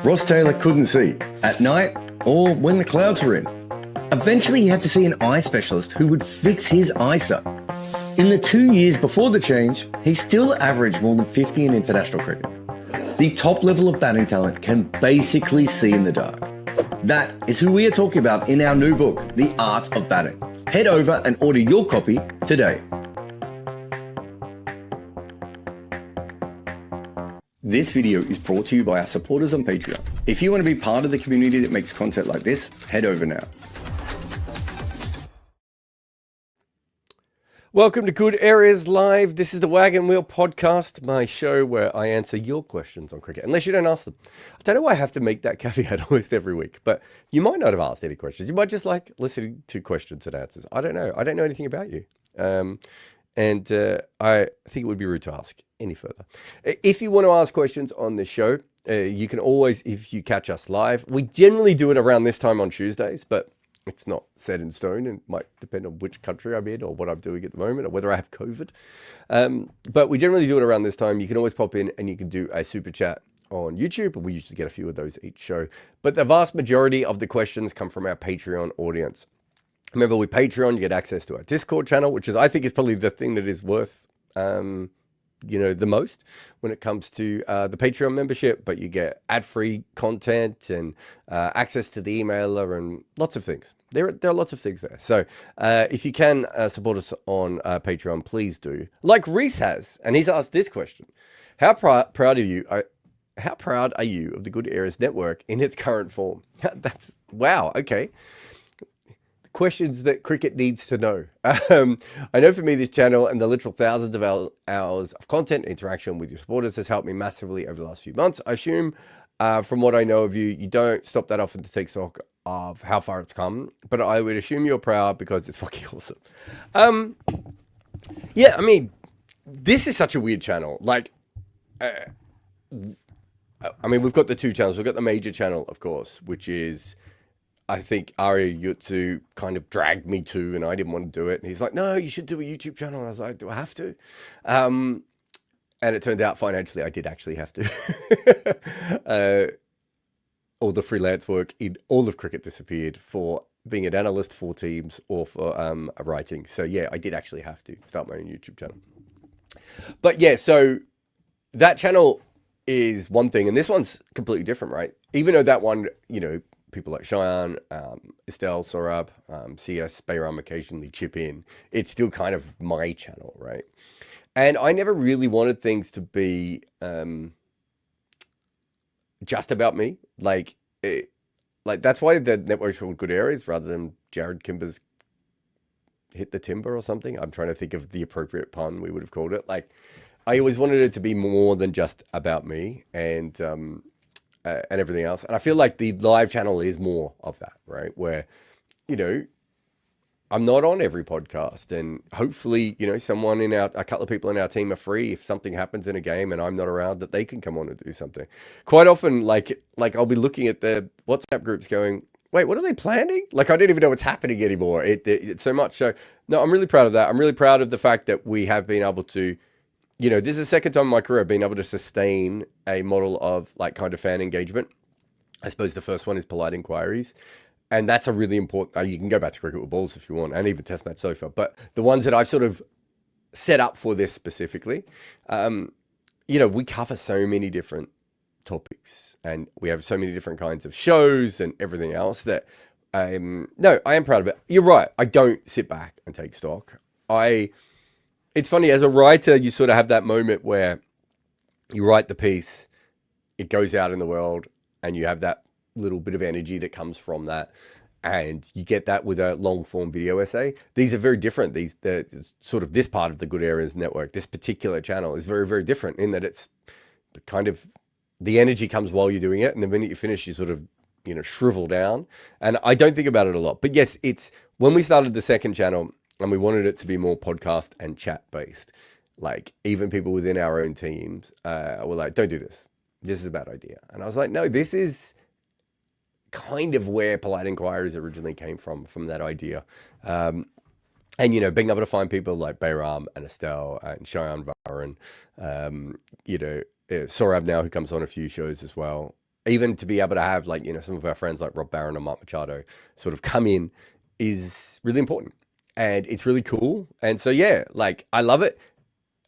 Ross Taylor couldn't see at night or when the clouds were in. Eventually, he had to see an eye specialist who would fix his eyesight. In the 2 years before the change, he still averaged more than 50 in international cricket. The top level of batting talent can basically see in the dark. That is who we are talking about in our new book, The Art of Batting. Head over and order your copy today. This video is brought to you by our supporters on Patreon. If you want to be part of the community that makes content like this, head over now. Welcome to Good Areas Live. This is the Wagon Wheel podcast, my show where I answer your questions on cricket, unless you don't ask them. I don't know why I have to make that caveat almost every week, but you might not have asked any questions. You might just like listening to questions and answers. I don't know. I don't know anything about you. And I think it would be rude to ask any further. If you want to ask questions on the show, you can always, if you catch us live, we generally do it around this time on Tuesdays, but it's not set in stone and might depend on which country I'm in or what I'm doing at the moment or whether I have COVID. But we generally do it around this time. You can always pop in and you can do a super chat on YouTube. We usually get a few of those each show. But the vast majority of the questions come from our Patreon audience. Remember, with Patreon, you get access to our Discord channel, which is, I think, is probably the thing that is worth, the most when it comes to the Patreon membership. But you get ad-free content and access to the emailer and lots of things. There are lots of things there. So if you can support us on Patreon, please do. Like Reese has, and he's asked this question: How proud are you? How proud are you of the Good Areas Network in its current form? That's wow. Okay. Questions that cricket needs to know. I know for me, this channel and the literal thousands of hours of content interaction with your supporters has helped me massively over the last few months. I assume from what I know of you, you don't stop that often to take stock of how far it's come, but I would assume you're proud because it's fucking awesome. Yeah, I mean, this is such a weird channel. Like, I mean, we've got the two channels. We've got the major channel, of course, which is, I think Arya Yutsu kind of dragged me to, and I didn't want to do it. And he's like, no, you should do a YouTube channel. And I was like, do I have to? And it turned out financially, I did actually have to. All the freelance work in all of cricket disappeared for being an analyst for teams or for writing. So yeah, I did actually have to start my own YouTube channel. But yeah, so that channel is one thing. And this one's completely different, right? Even though that one, people like Cheyenne, Estelle, Sorab, CS, Bayram occasionally chip in. It's still kind of my channel, right? And I never really wanted things to be just about me. Like that's why the network's called Good Areas rather than Jarrod Kimber's Hit the Timber or something. I'm trying to think of the appropriate pun we would have called it. Like, I always wanted it to be more than just about me and everything else. And I feel like the live channel is more of that, right? Where, I'm not on every podcast, and hopefully, someone a couple of people in our team are free if something happens in a game and I'm not around, that they can come on and do something. Quite often, like I'll be looking at the WhatsApp groups going, wait, what are they planning? Like, I don't even know what's happening anymore. It's so much. So no, I'm really proud of that. I'm really proud of the fact that we have been able to, this is the second time in my career I've been able to sustain a model of like kind of fan engagement. I suppose the first one is polite inquiries. And that's a really important, you can go back to Cricket with Balls if you want, and even Test Match Sofa. But the ones that I've sort of set up for this specifically, we cover so many different topics and we have so many different kinds of shows and everything else that, no, I am proud of it. You're right. I don't sit back and take stock. It's funny, as a writer, you sort of have that moment where you write the piece, it goes out in the world, and you have that little bit of energy that comes from that, and you get that with a long form video essay. These are very different. The sort of this part of the Good Areas Network, this particular channel is very, very different in that it's kind of, the energy comes while you're doing it, and the minute you finish, you sort of, shrivel down. And I don't think about it a lot. But yes, it's when we started the second channel and we wanted it to be more podcast and chat based, like even people within our own teams were like, don't do this. This is a bad idea. And I was like, no, this is kind of where polite inquiries originally came from that idea. And, being able to find people like Bayram and Estelle and Cheyenne Varan, Sorab now, who comes on a few shows as well. even to be able to have like, some of our friends like Rob Barron and Mark Machado sort of come in is really important. And it's really cool. And so, yeah, like I love it.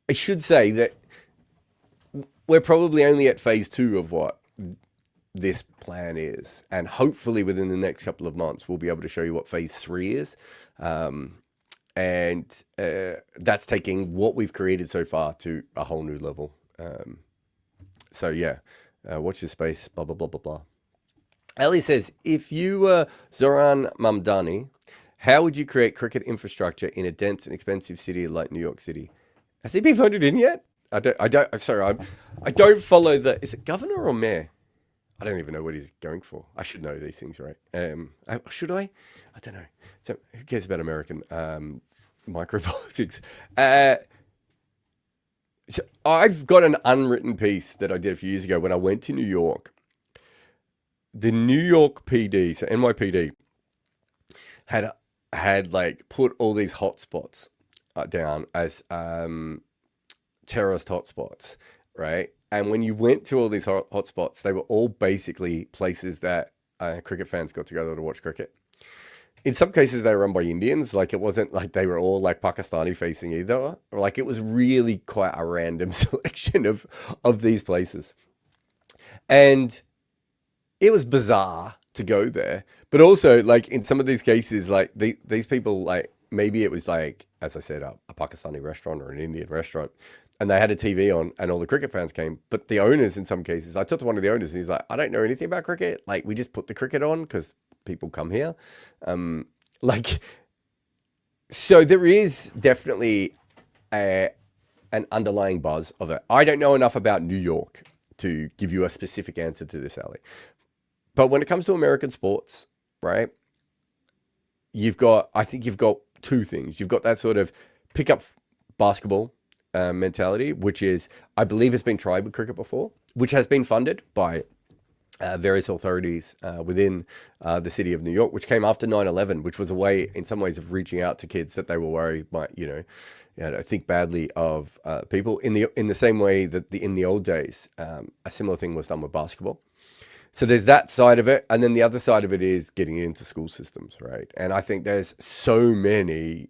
I should say that we're probably only at phase 2 of what this plan is. And hopefully within the next couple of months, we'll be able to show you what phase 3 is. And that's taking what we've created so far to a whole new level. So yeah, watch this space, blah, blah, blah, blah, blah. Ellie says, if you were Zoran Mamdani, how would you create cricket infrastructure in a dense and expensive city like New York City? Has he been voted in yet? I don't follow is it governor or mayor? I don't even know what he's going for. I should know these things, right? Should I? I don't know. So who cares about American micropolitics? So I've got an unwritten piece that I did a few years ago when I went to New York. The New York PD, so NYPD, had like put all these hotspots down as terrorist hotspots, right? And when you went to all these hotspots, they were all basically places that cricket fans got together to watch cricket. In some cases, they were run by Indians. Like, it wasn't like they were all like Pakistani facing either. Like, it was really quite a random selection of these places. And it was bizarre to go there. But also, like, in some of these cases, like, these people, like, maybe it was like, as I said, a Pakistani restaurant or an Indian restaurant. And they had a TV on and all the cricket fans came. But the owners, in some cases, I talked to one of the owners and he's like, I don't know anything about cricket. Like, we just put the cricket on because people come here. So there is definitely an underlying buzz of it. I don't know enough about New York to give you a specific answer to this, Ali. But when it comes to American sports, right, I think you've got two things. You've got that sort of pick up basketball mentality, which is, I believe has been tried with cricket before, which has been funded by various authorities within the city of New York, which came after 9/11, which was a way, in some ways, of reaching out to kids that they were worried might, think badly of people. In the same way that in the old days, a similar thing was done with basketball. So there's that side of it, and then the other side of it is getting into school systems, right? And I think there's so many,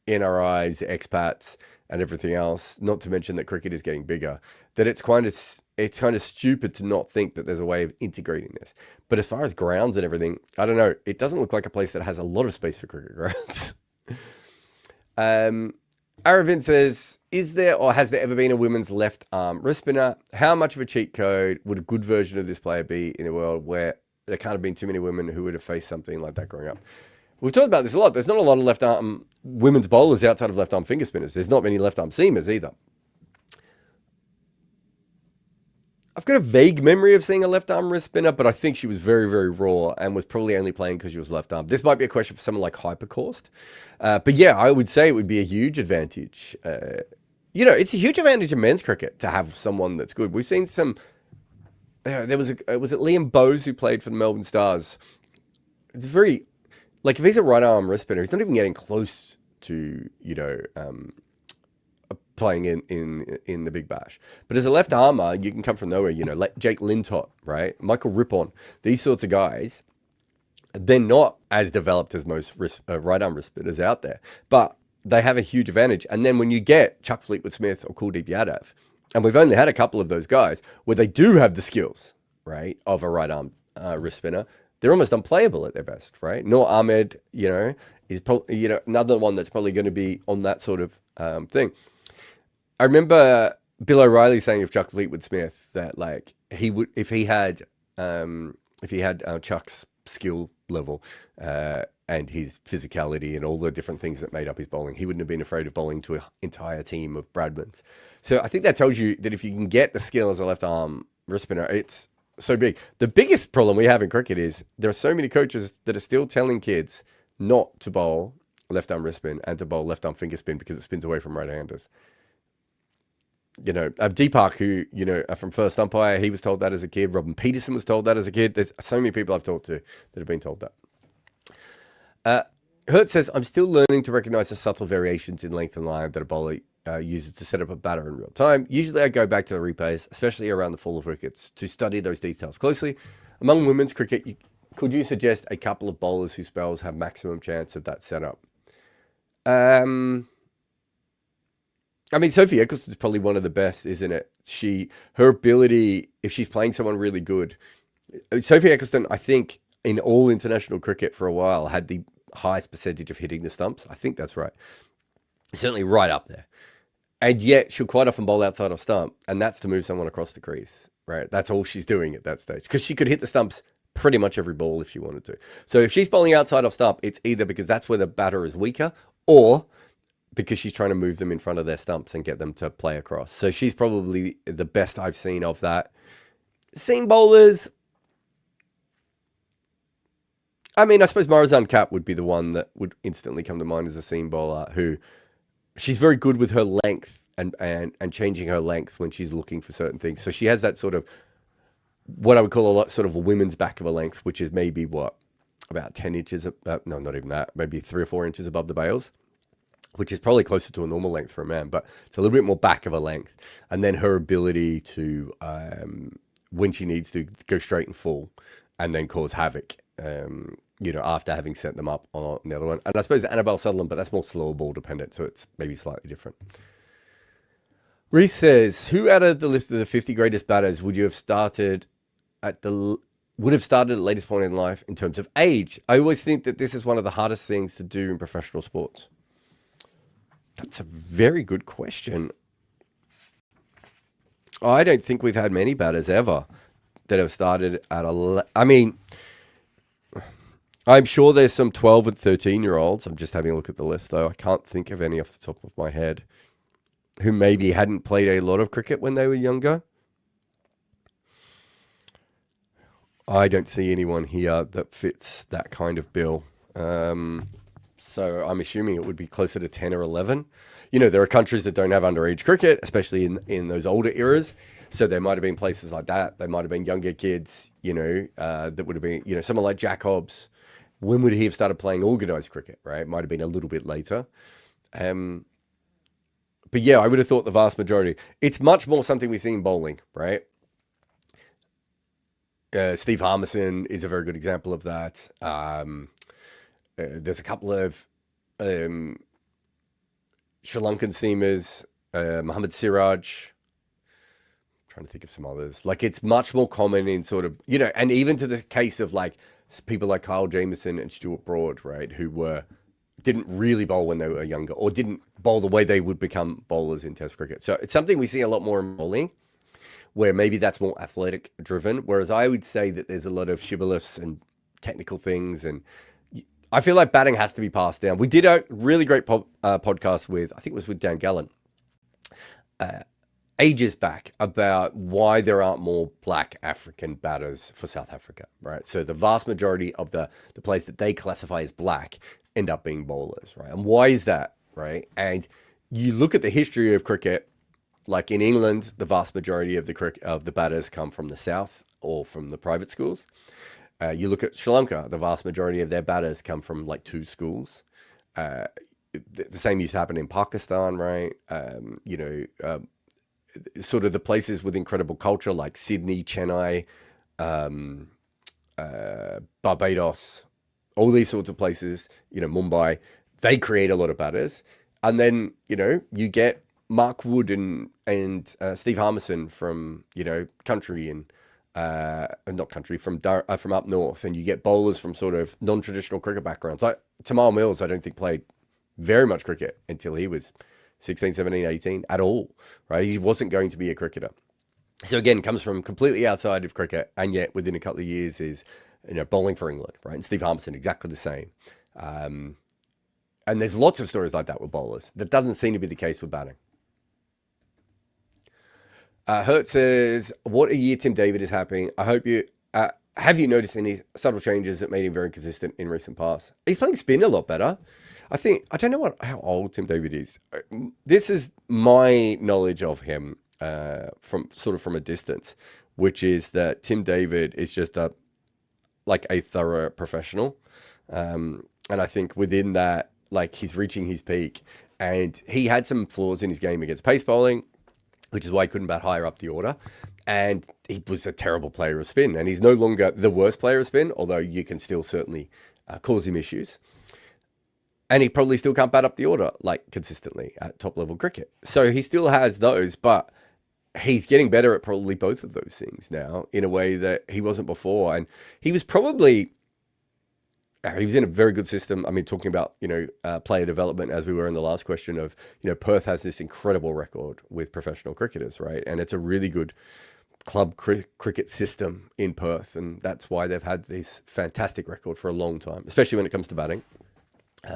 NRIs, expats, and everything else, not to mention that cricket is getting bigger, that it's kind of stupid to not think that there's a way of integrating this. But as far as grounds and everything, I don't know. It doesn't look like a place that has a lot of space for cricket grounds. Aravind says, is there or has there ever been a women's left arm wrist spinner? How much of a cheat code would a good version of this player be in a world where there can't have been too many women who would have faced something like that growing up? We've talked about this a lot. There's not a lot of left arm women's bowlers outside of left arm finger spinners. There's not many left arm seamers either. I've got a vague memory of seeing a left arm wrist spinner, but I think she was very, very raw and was probably only playing because she was left arm. This might be a question for someone like Hypercourse. But yeah, I would say it would be a huge advantage. It's a huge advantage in men's cricket to have someone that's good. We've seen some. Was it Liam Bowes who played for the Melbourne Stars? It's very. Like, if he's a right arm wrist spinner, he's not even getting close to, playing in the Big Bash. But as a left armer, you can come from nowhere, like Jake Lintott, right? Michael Rippon, these sorts of guys, they're not as developed as most right arm wrist spinners out there, but they have a huge advantage. And then when you get Chuck Fleetwood-Smith or Kuldeep Yadav, and we've only had a couple of those guys where they do have the skills, right, of a right arm wrist spinner, they're almost unplayable at their best, right? Noor Ahmed, is probably, another one that's probably going to be on that sort of thing. I remember Bill O'Reilly saying of Chuck Fleetwood-Smith that, like, he would, if he had Chuck's skill level and his physicality and all the different things that made up his bowling, he wouldn't have been afraid of bowling to an entire team of Bradmans. So I think that tells you that if you can get the skill as a left arm wrist spinner, it's so big. The biggest problem we have in cricket is there are so many coaches that are still telling kids not to bowl left arm wrist spin and to bowl left arm finger spin because it spins away from right-handers. Deepak, who, from First Umpire, he was told that as a kid. Robin Peterson was told that as a kid. There's so many people I've talked to that have been told that. Hertz says, I'm still learning to recognize the subtle variations in length and line that a bowler uses to set up a batter in real time. Usually I go back to the replays, especially around the fall of wickets, to study those details closely. Among women's cricket, could you suggest a couple of bowlers whose spells have maximum chance of that setup? I mean, Sophie Eccleston's probably one of the best, isn't it? Her ability, if she's playing someone really good, Sophie Eccleston, I think, in all international cricket for a while, had the highest percentage of hitting the stumps. I think that's right. Certainly right up there. And yet she'll quite often bowl outside of stump, and that's to move someone across the crease, right? That's all she's doing at that stage, because she could hit the stumps pretty much every ball if she wanted to. So if she's bowling outside of stump, it's either because that's where the batter is weaker, or because she's trying to move them in front of their stumps and get them to play across. So she's probably the best I've seen of that. Seam bowlers, I mean, I suppose Marizan Kapp would be the one that would instantly come to mind as a seam bowler, who she's very good with her length and changing her length when she's looking for certain things. So she has that sort of, what I would call a lot, sort of a women's back of a length, which is maybe about 10 inches, no, not even that, maybe 3 or 4 inches above the bails, which is probably closer to a normal length for a man, but it's a little bit more back of a length. And then her ability to, when she needs to, go straight and full and then cause havoc, after having set them up on the other one. And I suppose Annabelle Sutherland, but that's more slower ball dependent, so it's maybe slightly different. Reese says, who out of the list of the 50 greatest batters would have started at the latest point in life in terms of age? I always think that this is one of the hardest things to do in professional sports. That's a very good question. I don't think we've had many batters ever that have started at I mean, I'm sure there's some 12 and 13-year-olds. I'm just having a look at the list, though. I can't think of any off the top of my head who maybe hadn't played a lot of cricket when they were younger. I don't see anyone here that fits that kind of bill. So I'm assuming it would be closer to 10 or 11. There are countries that don't have underage cricket, especially in those older eras. So there might have been places like that. There might have been younger kids, that would have been, someone like Jack Hobbs. When would he have started playing organised cricket, right? Might have been a little bit later. But yeah, I would have thought the vast majority. It's much more something we see in bowling, right? Steve Harmison is a very good example of that. There's a couple of Sri Lankan seamers, Mohammad Siraj. I'm trying to think of some others. Like, it's much more common in sort of, and even to the case of like people like Kyle Jamieson and Stuart Broad, right, who didn't really bowl when they were younger, or didn't bowl the way they would become bowlers in Test cricket. So it's something we see a lot more in bowling, where maybe that's more athletic driven. Whereas I would say that there's a lot of shibboleths and technical things, and I feel like batting has to be passed down. We did a really great podcast with, I think it was with Dan Gallen, ages back, about why there aren't more black African batters for South Africa, right? So the vast majority of the players that they classify as black end up being bowlers, right? And why is that, right? And you look at the history of cricket, like in England, the vast majority of the batters come from the South or from the private schools. You look at Sri Lanka, the vast majority of their batters come from like 2 schools. The same used to happen in Pakistan, right? Sort of the places with incredible culture like Sydney, Chennai, Barbados, all these sorts of places, Mumbai, they create a lot of batters. And then, you get Mark Wood and Steve Harmison from, country and not country, from up north, and you get bowlers from sort of non-traditional cricket backgrounds. Like Tamal Mills, I don't think played very much cricket until he was 16, 17, 18 at all, right? He wasn't going to be a cricketer. So again, comes from completely outside of cricket, and yet within a couple of years is, bowling for England, right? And Steve Harmison, exactly the same. And there's lots of stories like that with bowlers. That doesn't seem to be the case with batting. Hurt says, what a year Tim David is having. I hope you... have you noticed any subtle changes that made him very consistent in recent past? He's playing spin a lot better. I don't know how old Tim David is. This is my knowledge of him from a distance, which is that Tim David is just a thorough professional. And I think within that, like, he's reaching his peak, And he had some flaws in his game against pace bowling, which is why he couldn't bat higher up the order. And he was a terrible player of spin. And he's no longer the worst player of spin, although you can still certainly cause him issues. And he probably still can't bat up the order like consistently at top level cricket. So he still has those, but he's getting better at probably both of those things now in a way that he wasn't before. And he was probably, he was in a very good system. I mean, talking about, player development, as we were in the last question of, Perth has this incredible record with professional cricketers, right? And it's a really good club cricket system in Perth. And that's why they've had this fantastic record for a long time, especially when it comes to batting.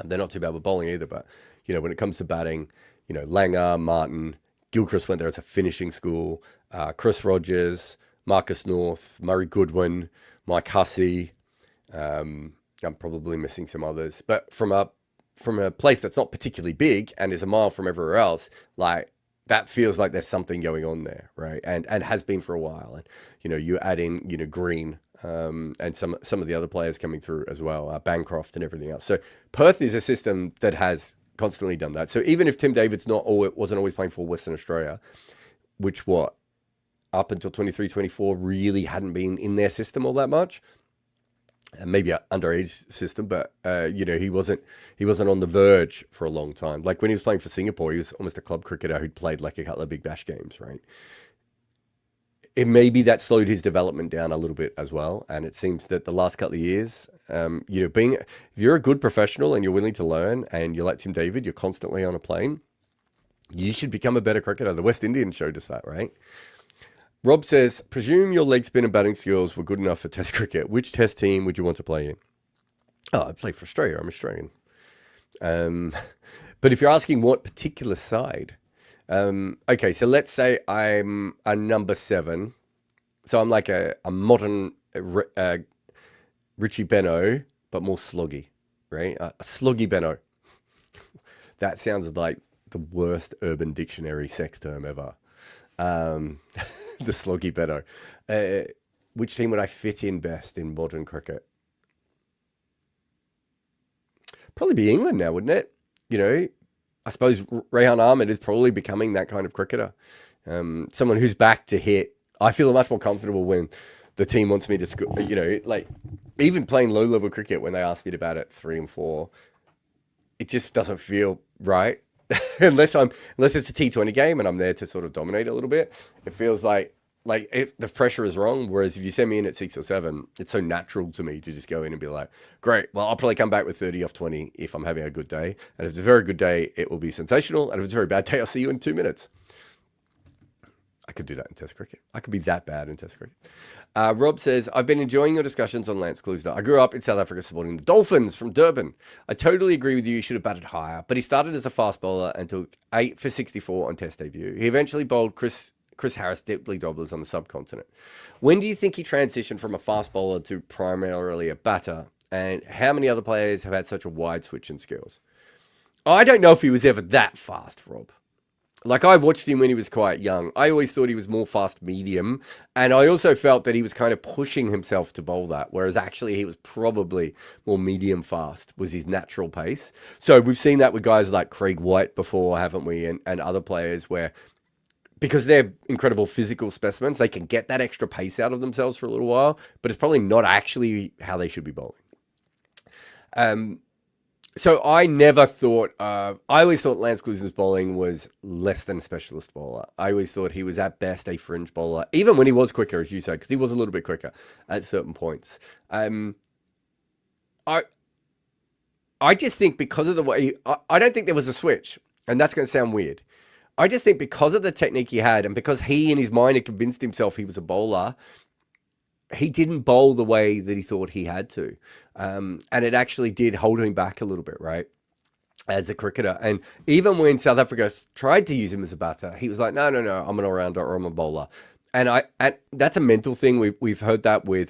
They're not too bad with bowling either, but, when it comes to batting, Langer, Martin, Gilchrist went there as a finishing school, Chris Rogers, Marcus North, Murray Goodwin, Mike Hussey. I'm probably missing some others, but from a place that's not particularly big and is a mile from everywhere else, like that feels like there's something going on there, right? And has been for a while. And you add in Green and some of the other players coming through as well, Bancroft and everything else. So Perth is a system that has constantly done that. So even if Tim David's wasn't always playing for Western Australia, which up until 23, 24 really hadn't been in their system all that much. Maybe an underage system, but he wasn't on the verge for a long time. Like when he was playing for Singapore, he was almost a club cricketer who'd played like a couple of big bash games, right? It maybe that slowed his development down a little bit as well. And it seems that the last couple of years, if you're a good professional and you're willing to learn and you're like Tim David, you're constantly on a plane, you should become a better cricketer. The West Indians showed us that, right? Rob says, presume your leg spin and batting skills were good enough for Test cricket. Which Test team would you want to play in? Oh, I play for Australia. I'm Australian. But if you're asking what particular side, okay, so let's say I'm a number 7. So I'm like a modern Richie Benaud, but more sloggy, right? A sloggy Benaud. That sounds like the worst Urban Dictionary sex term ever. The sloggy Benaud. Which team would I fit in best in modern cricket? Probably be England now, wouldn't it? I suppose Rehan Ahmed is probably becoming that kind of cricketer. Someone who's back to hit. I feel much more comfortable when the team wants me to, like even playing low-level cricket when they ask me to bat at 3 and 4, it just doesn't feel right. unless it's a T20 game and I'm there to sort of dominate a little bit. It feels like the pressure is wrong. Whereas if you send me in at 6 or 7, it's so natural to me to just go in and be like, great, well, I'll probably come back with 30 off 20 if I'm having a good day. And if it's a very good day, it will be sensational. And if it's a very bad day, I'll see you in 2 minutes. I could do that in Test cricket. I could be that bad in Test cricket. Rob says, I've been enjoying your discussions on Lance Klusener. I grew up in South Africa supporting the Dolphins from Durban. I totally agree with you. He should have batted higher, but he started as a fast bowler and took 8 for 64 on Test debut. He eventually bowled Chris Harris deeply dobblers on the subcontinent. When do you think he transitioned from a fast bowler to primarily a batter? And how many other players have had such a wide switch in skills? I don't know if he was ever that fast, Rob. Like, I watched him when he was quite young. I always thought he was more fast medium. And I also felt that he was kind of pushing himself to bowl that, whereas actually he was probably more medium fast was his natural pace. So we've seen that with guys like Craig White before, haven't we? And other players where, because they're incredible physical specimens, they can get that extra pace out of themselves for a little while, but it's probably not actually how they should be bowling. So I never thought, I always thought Lance Klusener's bowling was less than a specialist bowler. I always thought he was at best a fringe bowler, even when he was quicker, as you said, because he was a little bit quicker at certain points. I just think because of the way, I don't think there was a switch, and that's going to sound weird. I just think because of the technique he had, and because he in his mind had convinced himself he was a bowler, he didn't bowl the way that he thought he had to. And it actually did hold him back a little bit, right? As a cricketer. And even when South Africa tried to use him as a batter, he was like, no, I'm an all-rounder or I'm a bowler. And that's a mental thing. We've heard that with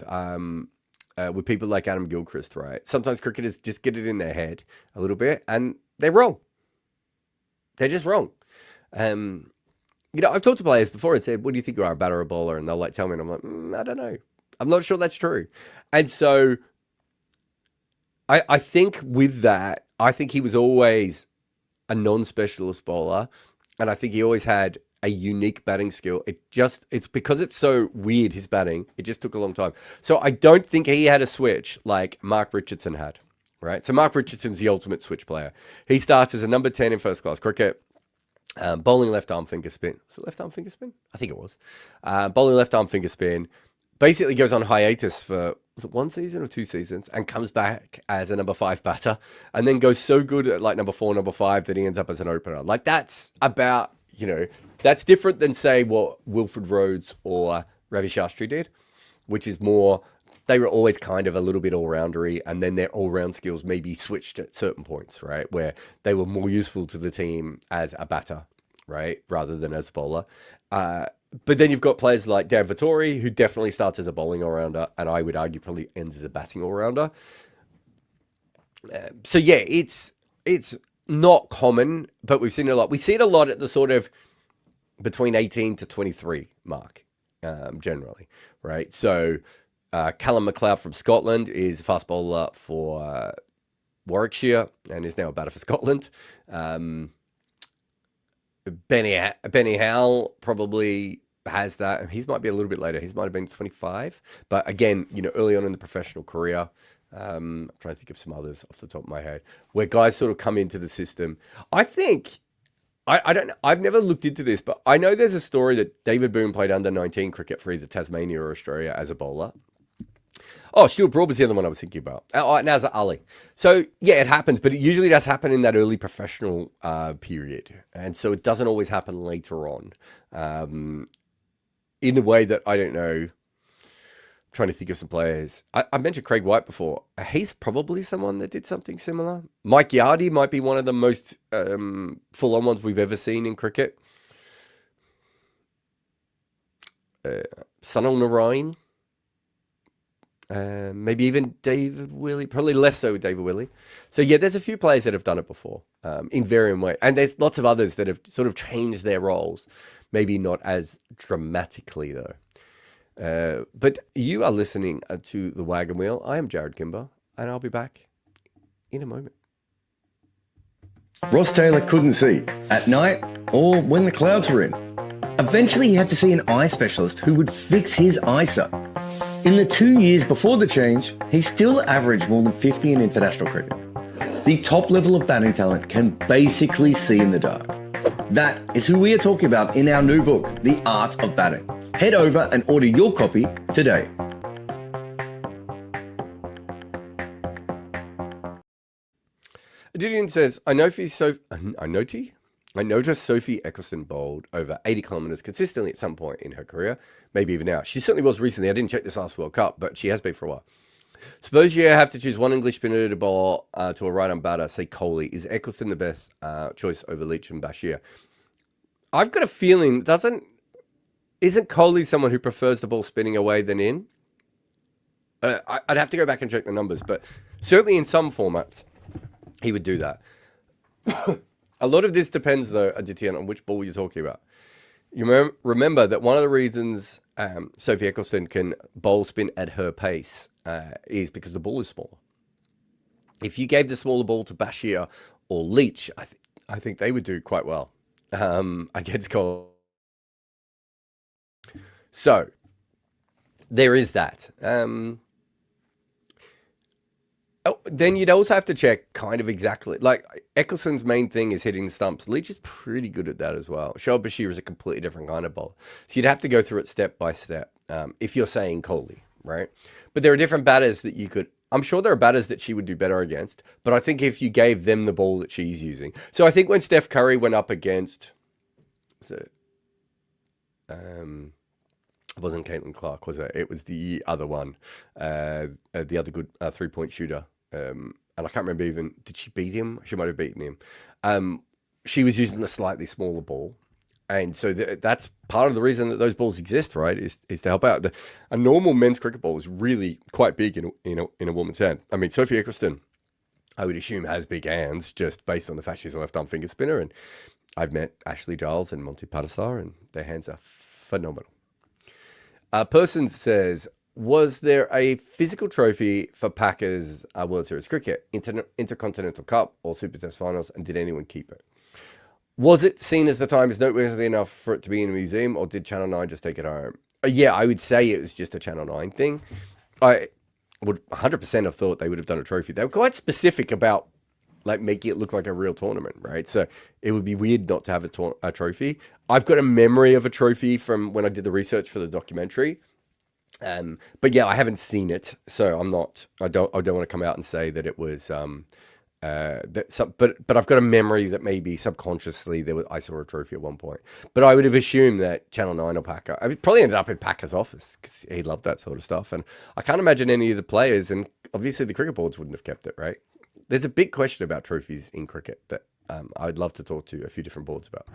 people like Adam Gilchrist, right? Sometimes cricketers just get it in their head a little bit and they're wrong. They're just wrong. I've talked to players before and said, what do you think you are, a batter or a bowler? And they'll tell me, and I'm like, I don't know. I'm not sure that's true. And so I think with that, I think he was always a non-specialist bowler, and I think he always had a unique batting skill. It's because it's so weird, his batting, it just took a long time. So I don't think he had a switch like Mark Richardson had, right? So Mark Richardson's the ultimate switch player. He starts as a number 10 in first class cricket, bowling left arm finger spin. Was it left arm finger spin? I think it was. Bowling left arm finger spin. Basically goes on hiatus for, was it 1 season or 2 seasons, and comes back as a number 5 batter, and then goes so good at like number 4, number 5 that he ends up as an opener. Like that's about, that's different than say what Wilfred Rhodes or Ravi Shastri did, which is more, they were always kind of a little bit all-roundery, and then their all-round skills maybe switched at certain points, right? Where they were more useful to the team as a batter, right? Rather than as a bowler. But then you've got players like Dan Vettori, who definitely starts as a bowling all-rounder, and I would argue probably ends as a batting all-rounder. So yeah, it's not common, but we've seen it a lot. We see it a lot at the sort of between 18 to 23 mark, generally, right? So Callum McLeod from Scotland is a fast bowler for Warwickshire and is now a batter for Scotland. Benny Howell probably has that. He might be a little bit later. He might have been 25. But again, early on in the professional career, I'm trying to think of some others off the top of my head, where guys sort of come into the system. I think, I don't know, I've never looked into this, but I know there's a story that David Boone played under 19 cricket for either Tasmania or Australia as a bowler. Oh, Stuart Broad was the other one I was thinking about. Nazar Ali. So, yeah, it happens, but it usually does happen in that early professional period. And so it doesn't always happen later on. In the way that, I don't know, I'm trying to think of some players. I mentioned Craig White before. He's probably someone that did something similar. Mike Yardy might be one of the most full-on ones we've ever seen in cricket. Sunil Narain. Maybe even David Willey, probably less so with David Willey. So yeah, there's a few players that have done it before in varying ways. And there's lots of others that have sort of changed their roles. Maybe not as dramatically though. But you are listening to The Wagon Wheel. I am Jarrod Kimber, and I'll be back in a moment. Ross Taylor couldn't see at night or when the clouds were in. Eventually he had to see an eye specialist who would fix his eyesight. In the 2 years before the change, he still averaged more than 50 in international cricket. The top level of batting talent can basically see in the dark. That is who we are talking about in our new book, The Art of Batting. Head over and order your copy today. Adidian says, I noticed Sophie Eccleston bowled over 80 kilometres consistently at some point in her career, maybe even now. She certainly was recently. I didn't check this last World Cup, but she has been for a while. Suppose you have to choose one English spinner to bowl to a right-arm batter, say Kohli. Is Eccleston the best choice over Leach and Bashir? I've got a feeling, isn't Kohli someone who prefers the ball spinning away than in? I'd have to go back and check the numbers, but certainly in some formats, he would do that. A lot of this depends, though, Aditya, on which ball you're talking about. You remember that one of the reasons Sophie Eccleston can bowl spin at her pace is because the ball is smaller. If you gave the smaller ball to Bashir or Leach, I think they would do quite well against Cole. So, there is that. Then you'd also have to check kind of exactly, like Eccleston's main thing is hitting the stumps. Leach is pretty good at that as well. Shoaib Bashir is a completely different kind of bowler. So you'd have to go through it step by step if you're saying Kohli, right? But there are different batters that you could, I'm sure there are batters that she would do better against, but I think if you gave them the ball that she's using. So I think when Steph Curry went up against, it wasn't Caitlin Clark, was it? It was the other one, the other good three-point shooter. And I can't remember even, did she beat him? She might have beaten him. She was using a slightly smaller ball. And so that's part of the reason that those balls exist, right? Is to help out. A normal men's cricket ball is really quite big in a woman's hand. I mean, Sophie Eccleston, I would assume, has big hands just based on the fact she's a left-arm finger spinner. And I've met Ashley Giles and Monty Patasar, and their hands are phenomenal. A person says, was there a physical trophy for Packers World Series cricket, Intercontinental Cup or Super Test Finals, and did anyone keep it? Was it seen as the time is noteworthy enough for it to be in a museum, or did Channel 9 just take it home? Yeah, I would say it was just a Channel 9 thing. I would 100% have thought they would have done a trophy. They were quite specific about like making it look like a real tournament, right? So it would be weird not to have a trophy. I've got a memory of a trophy from when I did the research for the documentary. But yeah, I haven't seen it, so I don't want to come out and say that it was but I've got a memory that maybe subconsciously I saw a trophy at one point. But I would have assumed that Channel 9 or Packer, I mean, probably ended up in Packer's office because he loved that sort of stuff. And I can't imagine any of the players, and obviously the cricket boards wouldn't have kept it, right? There's a big question about trophies in cricket that I would love to talk to a few different boards about.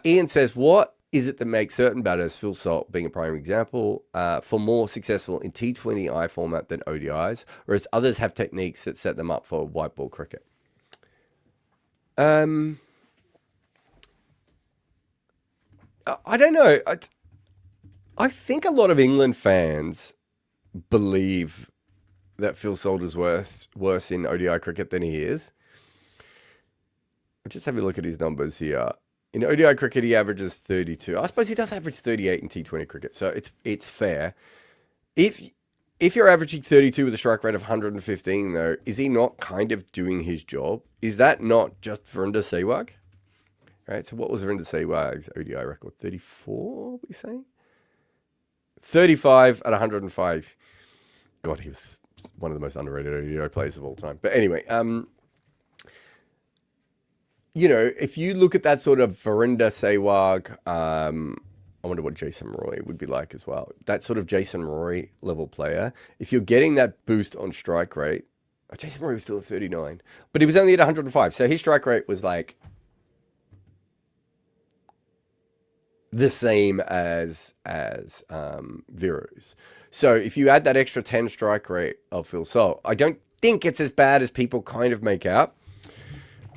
Ian says, what is it that makes certain batters, Phil Salt being a prime example, for more successful in T20I format than ODIs, whereas others have techniques that set them up for white ball cricket? I don't know. I think a lot of England fans believe that Phil Salt is worse in ODI cricket than he is. I'll just have a look at his numbers here. In ODI cricket, he averages 32. I suppose he does average 38 in T20 cricket, so it's fair. If you're averaging 32 with a strike rate of 115, though, is he not kind of doing his job? Is that not just Verinder Sehwag? Right, so what was Verinder Sehwag's ODI record? 34, what are we saying? 35 at 105. God, he was one of the most underrated ODI players of all time. But anyway, if you look at that sort of Verinder Sehwag, I wonder what Jason Roy would be like as well. That sort of Jason Roy level player, if you're getting that boost on strike rate, Jason Roy was still at 39, but he was only at 105. So his strike rate was like the same as Viru's. So if you add that extra 10 strike rate of Phil Salt, I don't think it's as bad as people kind of make out.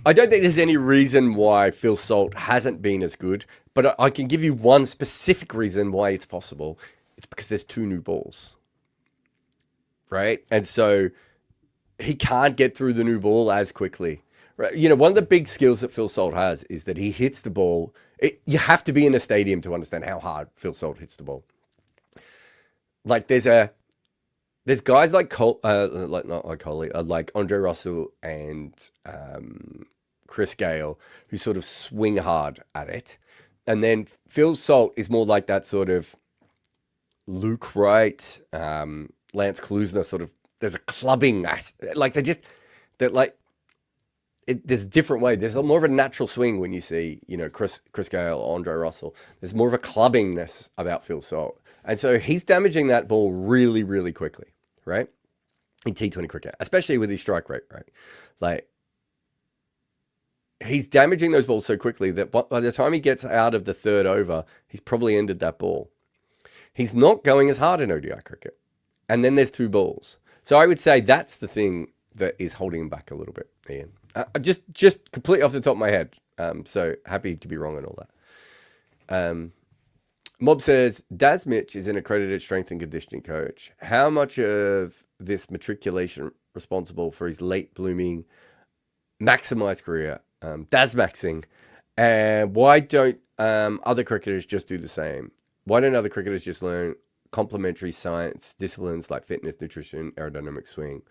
I don't think there's any reason why Phil Salt hasn't been as good, but I can give you one specific reason why it's possible. It's because there's 2 new balls, right? And so he can't get through the new ball as quickly. Right? One of the big skills that Phil Salt has is that he hits the ball. You have to be in a stadium to understand how hard Phil Salt hits the ball. Like there's guys like like Andre Russell and Chris Gale who sort of swing hard at it, and then Phil Salt is more like that sort of Luke Wright, Lance Klusner sort of. There's a clubbing, like there's a different way. There's more of a natural swing when you see Chris Gale, Andre Russell. There's more of a clubbingness about Phil Salt. And so he's damaging that ball really, really quickly, right? In T20 cricket, especially with his strike rate, right? Like, he's damaging those balls so quickly that by the time he gets out of the third over, he's probably ended that ball. He's not going as hard in ODI cricket. And then there's 2 balls. So I would say that's the thing that is holding him back a little bit, Ian. Just completely off the top of my head. So happy to be wrong on all that. Mob says, Daz Mitch is an accredited strength and conditioning coach. How much of this matriculation responsible for his late blooming maximized career, Daz maxing? And why don't other cricketers just do the same? Why don't other cricketers just learn complementary science disciplines like fitness, nutrition, aerodynamic swing?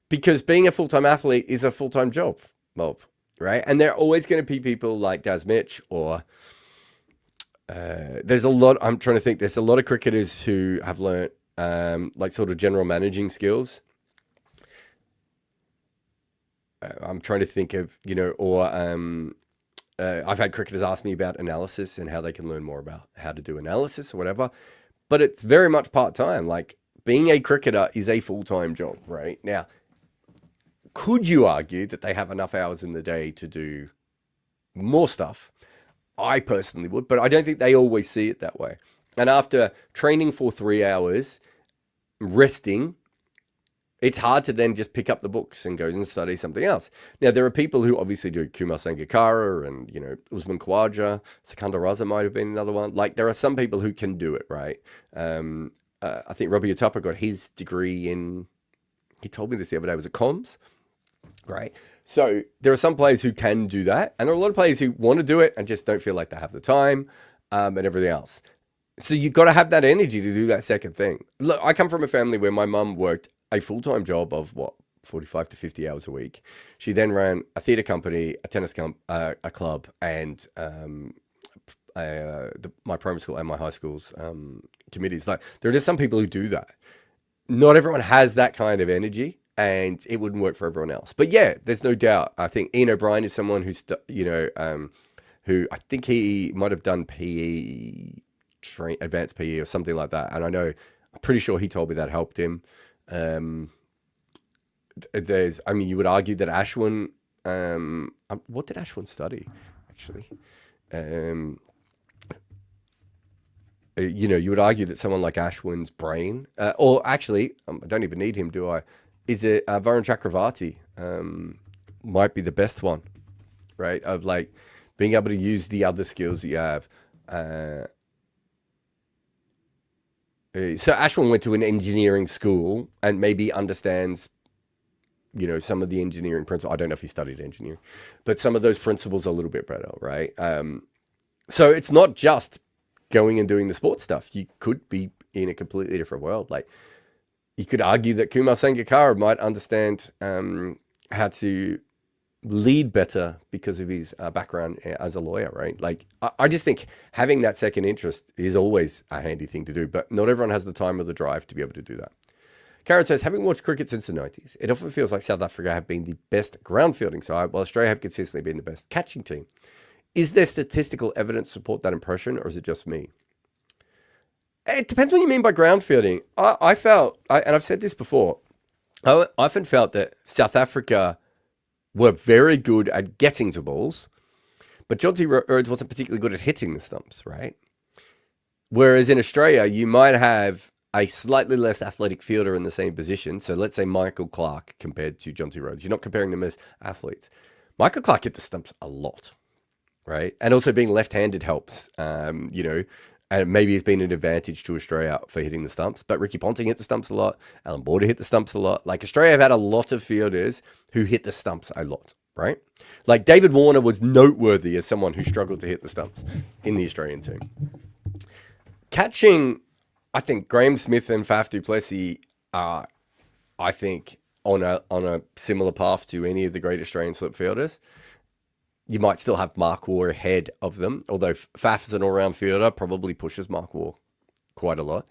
Because being a full-time athlete is a full-time job, Mob, right? And there are always going to be people like Daz Mitch or... there's a lot. I'm trying to think. There's a lot of cricketers who have learnt like sort of general managing skills. I'm trying to think of I've had cricketers ask me about analysis and how they can learn more about how to do analysis or whatever. But it's very much part time. Like being a cricketer is a full time job, right? Now, could you argue that they have enough hours in the day to do more stuff? I personally would, but I don't think they always see it that way. And after training for 3 hours, resting, it's hard to then just pick up the books and go and study something else. Now, there are people who obviously do Kumar Sangakkara and, Usman Khawaja, Sikandar Raza might have been another one. Like, there are some people who can do it, right? I think Robbie Utapa got his degree in, he told me this the other day, was it comms? right? So there are some players who can do that, and there are a lot of players who want to do it and just don't feel like they have the time and everything else. So you've got to have that energy to do that second thing. Look, I come from a family where my mum worked a full-time job of 45 to 50 hours a week. She then ran a theatre company, a tennis a club, and my primary school and my high school's committees. Like, there are just some people who do that. Not everyone has that kind of energy, and it wouldn't work for everyone else. But yeah, there's no doubt. I think Ian O'Brien is someone who's, who I think he might have done PE, advanced PE or something like that. And I'm pretty sure he told me that helped him. You would argue that Ashwin, what did Ashwin study, actually? You would argue that someone like Ashwin's brain, or actually, I don't even need him, do I? Is it Varun Chakravarti? Might be the best one, right? Of like being able to use the other skills that you have. So Ashwin went to an engineering school and maybe understands, some of the engineering principles. I don't know if he studied engineering, but some of those principles are a little bit better, right? So it's not just going and doing the sports stuff. You could be in a completely different world. Like, you could argue that Kumar Sangakkara might understand how to lead better because of his background as a lawyer, right? Like, I just think having that second interest is always a handy thing to do, but not everyone has the time or the drive to be able to do that. Karen says, having watched cricket since the 90s, it often feels like South Africa have been the best ground fielding side, while Australia have consistently been the best catching team. Is there statistical evidence to support that impression, or is it just me? It depends what you mean by ground fielding. I felt, and I've said this before, I often felt that South Africa were very good at getting to balls, but Jonty Rhodes wasn't particularly good at hitting the stumps, right? Whereas in Australia, you might have a slightly less athletic fielder in the same position. So let's say Michael Clark compared to Jonty Rhodes. You're not comparing them as athletes. Michael Clark hit the stumps a lot, right? And also being left-handed helps, and maybe it's been an advantage to Australia for hitting the stumps. But Ricky Ponting hit the stumps a lot. Alan Border hit the stumps a lot. Like, Australia have had a lot of fielders who hit the stumps a lot, right? Like, David Warner was noteworthy as someone who struggled to hit the stumps in the Australian team. Catching, I think Graham Smith and Faf du Plessis are, I think, on a similar path to any of the great Australian slip fielders. You might still have Mark Waugh ahead of them, although Faf as an all-round fielder probably pushes Mark Waugh quite a lot.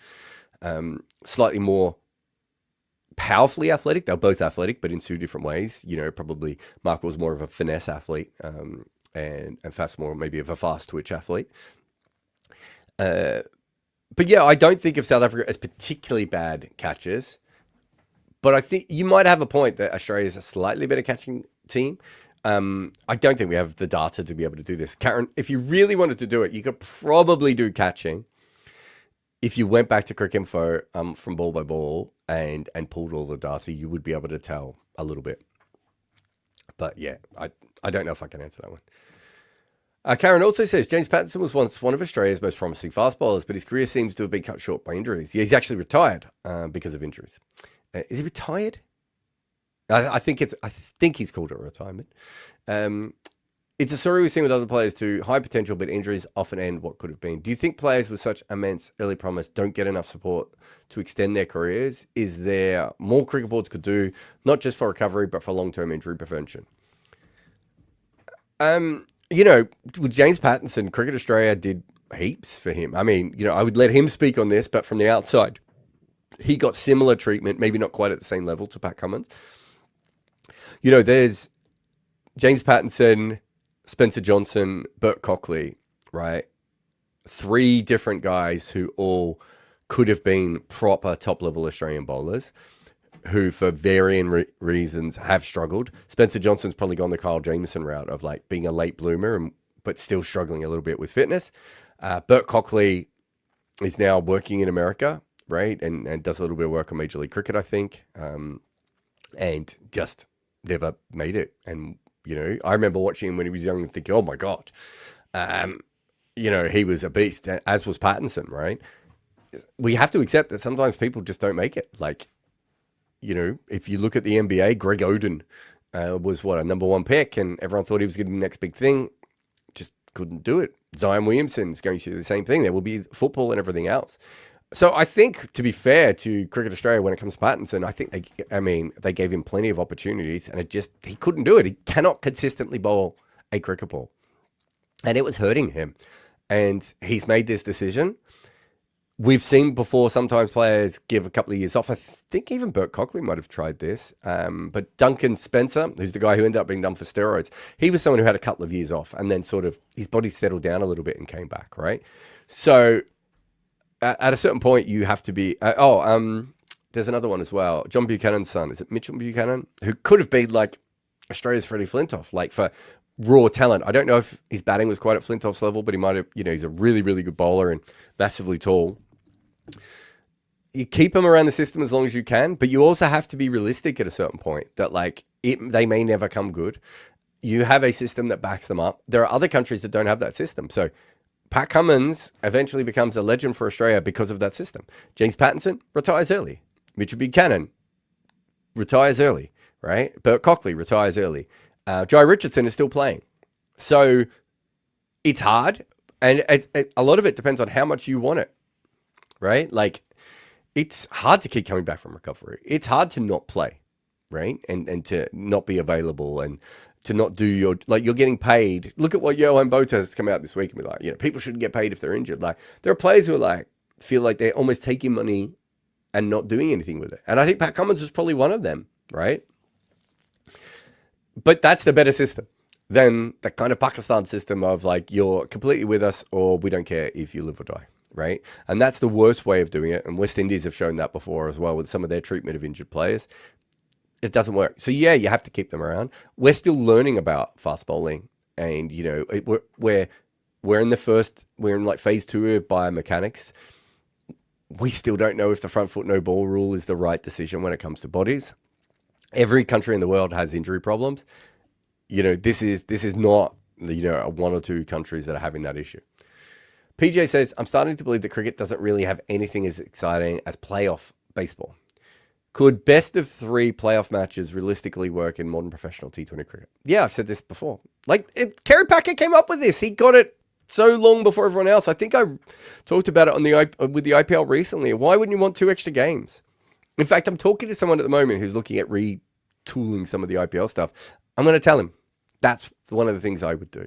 Slightly more powerfully athletic. They're both athletic, but in two different ways. Probably Mark Waugh's more of a finesse athlete, and Faf's more maybe of a fast twitch athlete. But yeah, I don't think of South Africa as particularly bad catchers. But I think you might have a point that Australia is a slightly better catching team. I don't think we have the data to be able to do this. Karen, if you really wanted to do it, you could probably do catching if you went back to Cricinfo from ball by ball and pulled all the data. You would be able to tell a little bit. But yeah, I don't know if I can answer that one. Karen also says, James Pattinson was once one of Australia's most promising fast bowlers, but his career seems to have been cut short by injuries. Yeah, he's actually retired because of injuries. Is he retired? I think he's called it a retirement. It's a story we've seen with other players too. High potential, but injuries often end what could have been. Do you think players with such immense early promise don't get enough support to extend their careers? Is there more cricket boards could do, not just for recovery, but for long-term injury prevention? With James Pattinson, Cricket Australia did heaps for him. I mean, I would let him speak on this, but from the outside, he got similar treatment, maybe not quite at the same level to Pat Cummins. There's James Pattinson, Spencer Johnson, Bert Cockley, right? 3 different guys who all could have been proper top-level Australian bowlers who, for varying reasons, have struggled. Spencer Johnson's probably gone the Kyle Jamieson route of like being a late bloomer, but still struggling a little bit with fitness. Bert Cockley is now working in America, right? And does a little bit of work on Major League Cricket, I think. And just never made it. And, I remember watching him when he was young and thinking, oh my God, he was a beast, as was Pattinson, right? We have to accept that sometimes people just don't make it. Like, if you look at the NBA, Greg Oden was what, a number 1 pick, and everyone thought he was going to be the next big thing. Just couldn't do it. Zion Williamson's going to do the same thing. There will be football and everything else. So I think, to be fair to Cricket Australia, when it comes to Pattinson, I think they gave him plenty of opportunities, and he couldn't do it. He cannot consistently bowl a cricket ball, and it was hurting him. And he's made this decision. We've seen before sometimes players give a couple of years off. I think even Bert Cockley might have tried this. But Duncan Spencer, who's the guy who ended up being done for steroids, he was someone who had a couple of years off and then sort of his body settled down a little bit and came back, right? So at a certain point, you have to be... there's another one as well. John Buchanan's son. Is it Mitchell Buchanan? Who could have been like Australia's Freddie Flintoff, like for raw talent. I don't know if his batting was quite at Flintoff's level, but he might have, he's a really, really good bowler and massively tall. You keep him around the system as long as you can, but you also have to be realistic at a certain point that they may never come good. You have a system that backs them up. There are other countries that don't have that system. So Pat Cummins eventually becomes a legend for Australia because of that system. James Pattinson retires early. Mitchell Buchanan retires early, right? Bert Cockley retires early. Jai Richardson is still playing. So it's hard. And a lot of it depends on how much you want it, right? Like, it's hard to keep coming back from recovery. It's hard to not play, right? And to not be available and to not do you're getting paid. Look at what Johan Botha has come out this week and be like, people shouldn't get paid if they're injured. Like, there are players who are feel like they're almost taking money and not doing anything with it. And I think Pat Cummins was probably one of them, right? But that's the better system than the kind of Pakistan system of you're completely with us or we don't care if you live or die, right? And that's the worst way of doing it. And West Indies have shown that before as well with some of their treatment of injured players. It doesn't work. So yeah, you have to keep them around. We're still learning about fast bowling, and we're in phase 2 of biomechanics. We still don't know if the front foot no ball rule is the right decision when it comes to bodies. Every country in the world has injury problems. This is not one or two countries that are having that issue. PJ says, I'm starting to believe that cricket doesn't really have anything as exciting as playoff baseball. Could best of 3 playoff matches realistically work in modern professional T20 cricket? Yeah, I've said this before. Kerry Packer came up with this. He got it so long before everyone else. I think I talked about it with the IPL recently. Why wouldn't you want 2 extra games? In fact, I'm talking to someone at the moment who's looking at retooling some of the IPL stuff. I'm going to tell him that's one of the things I would do.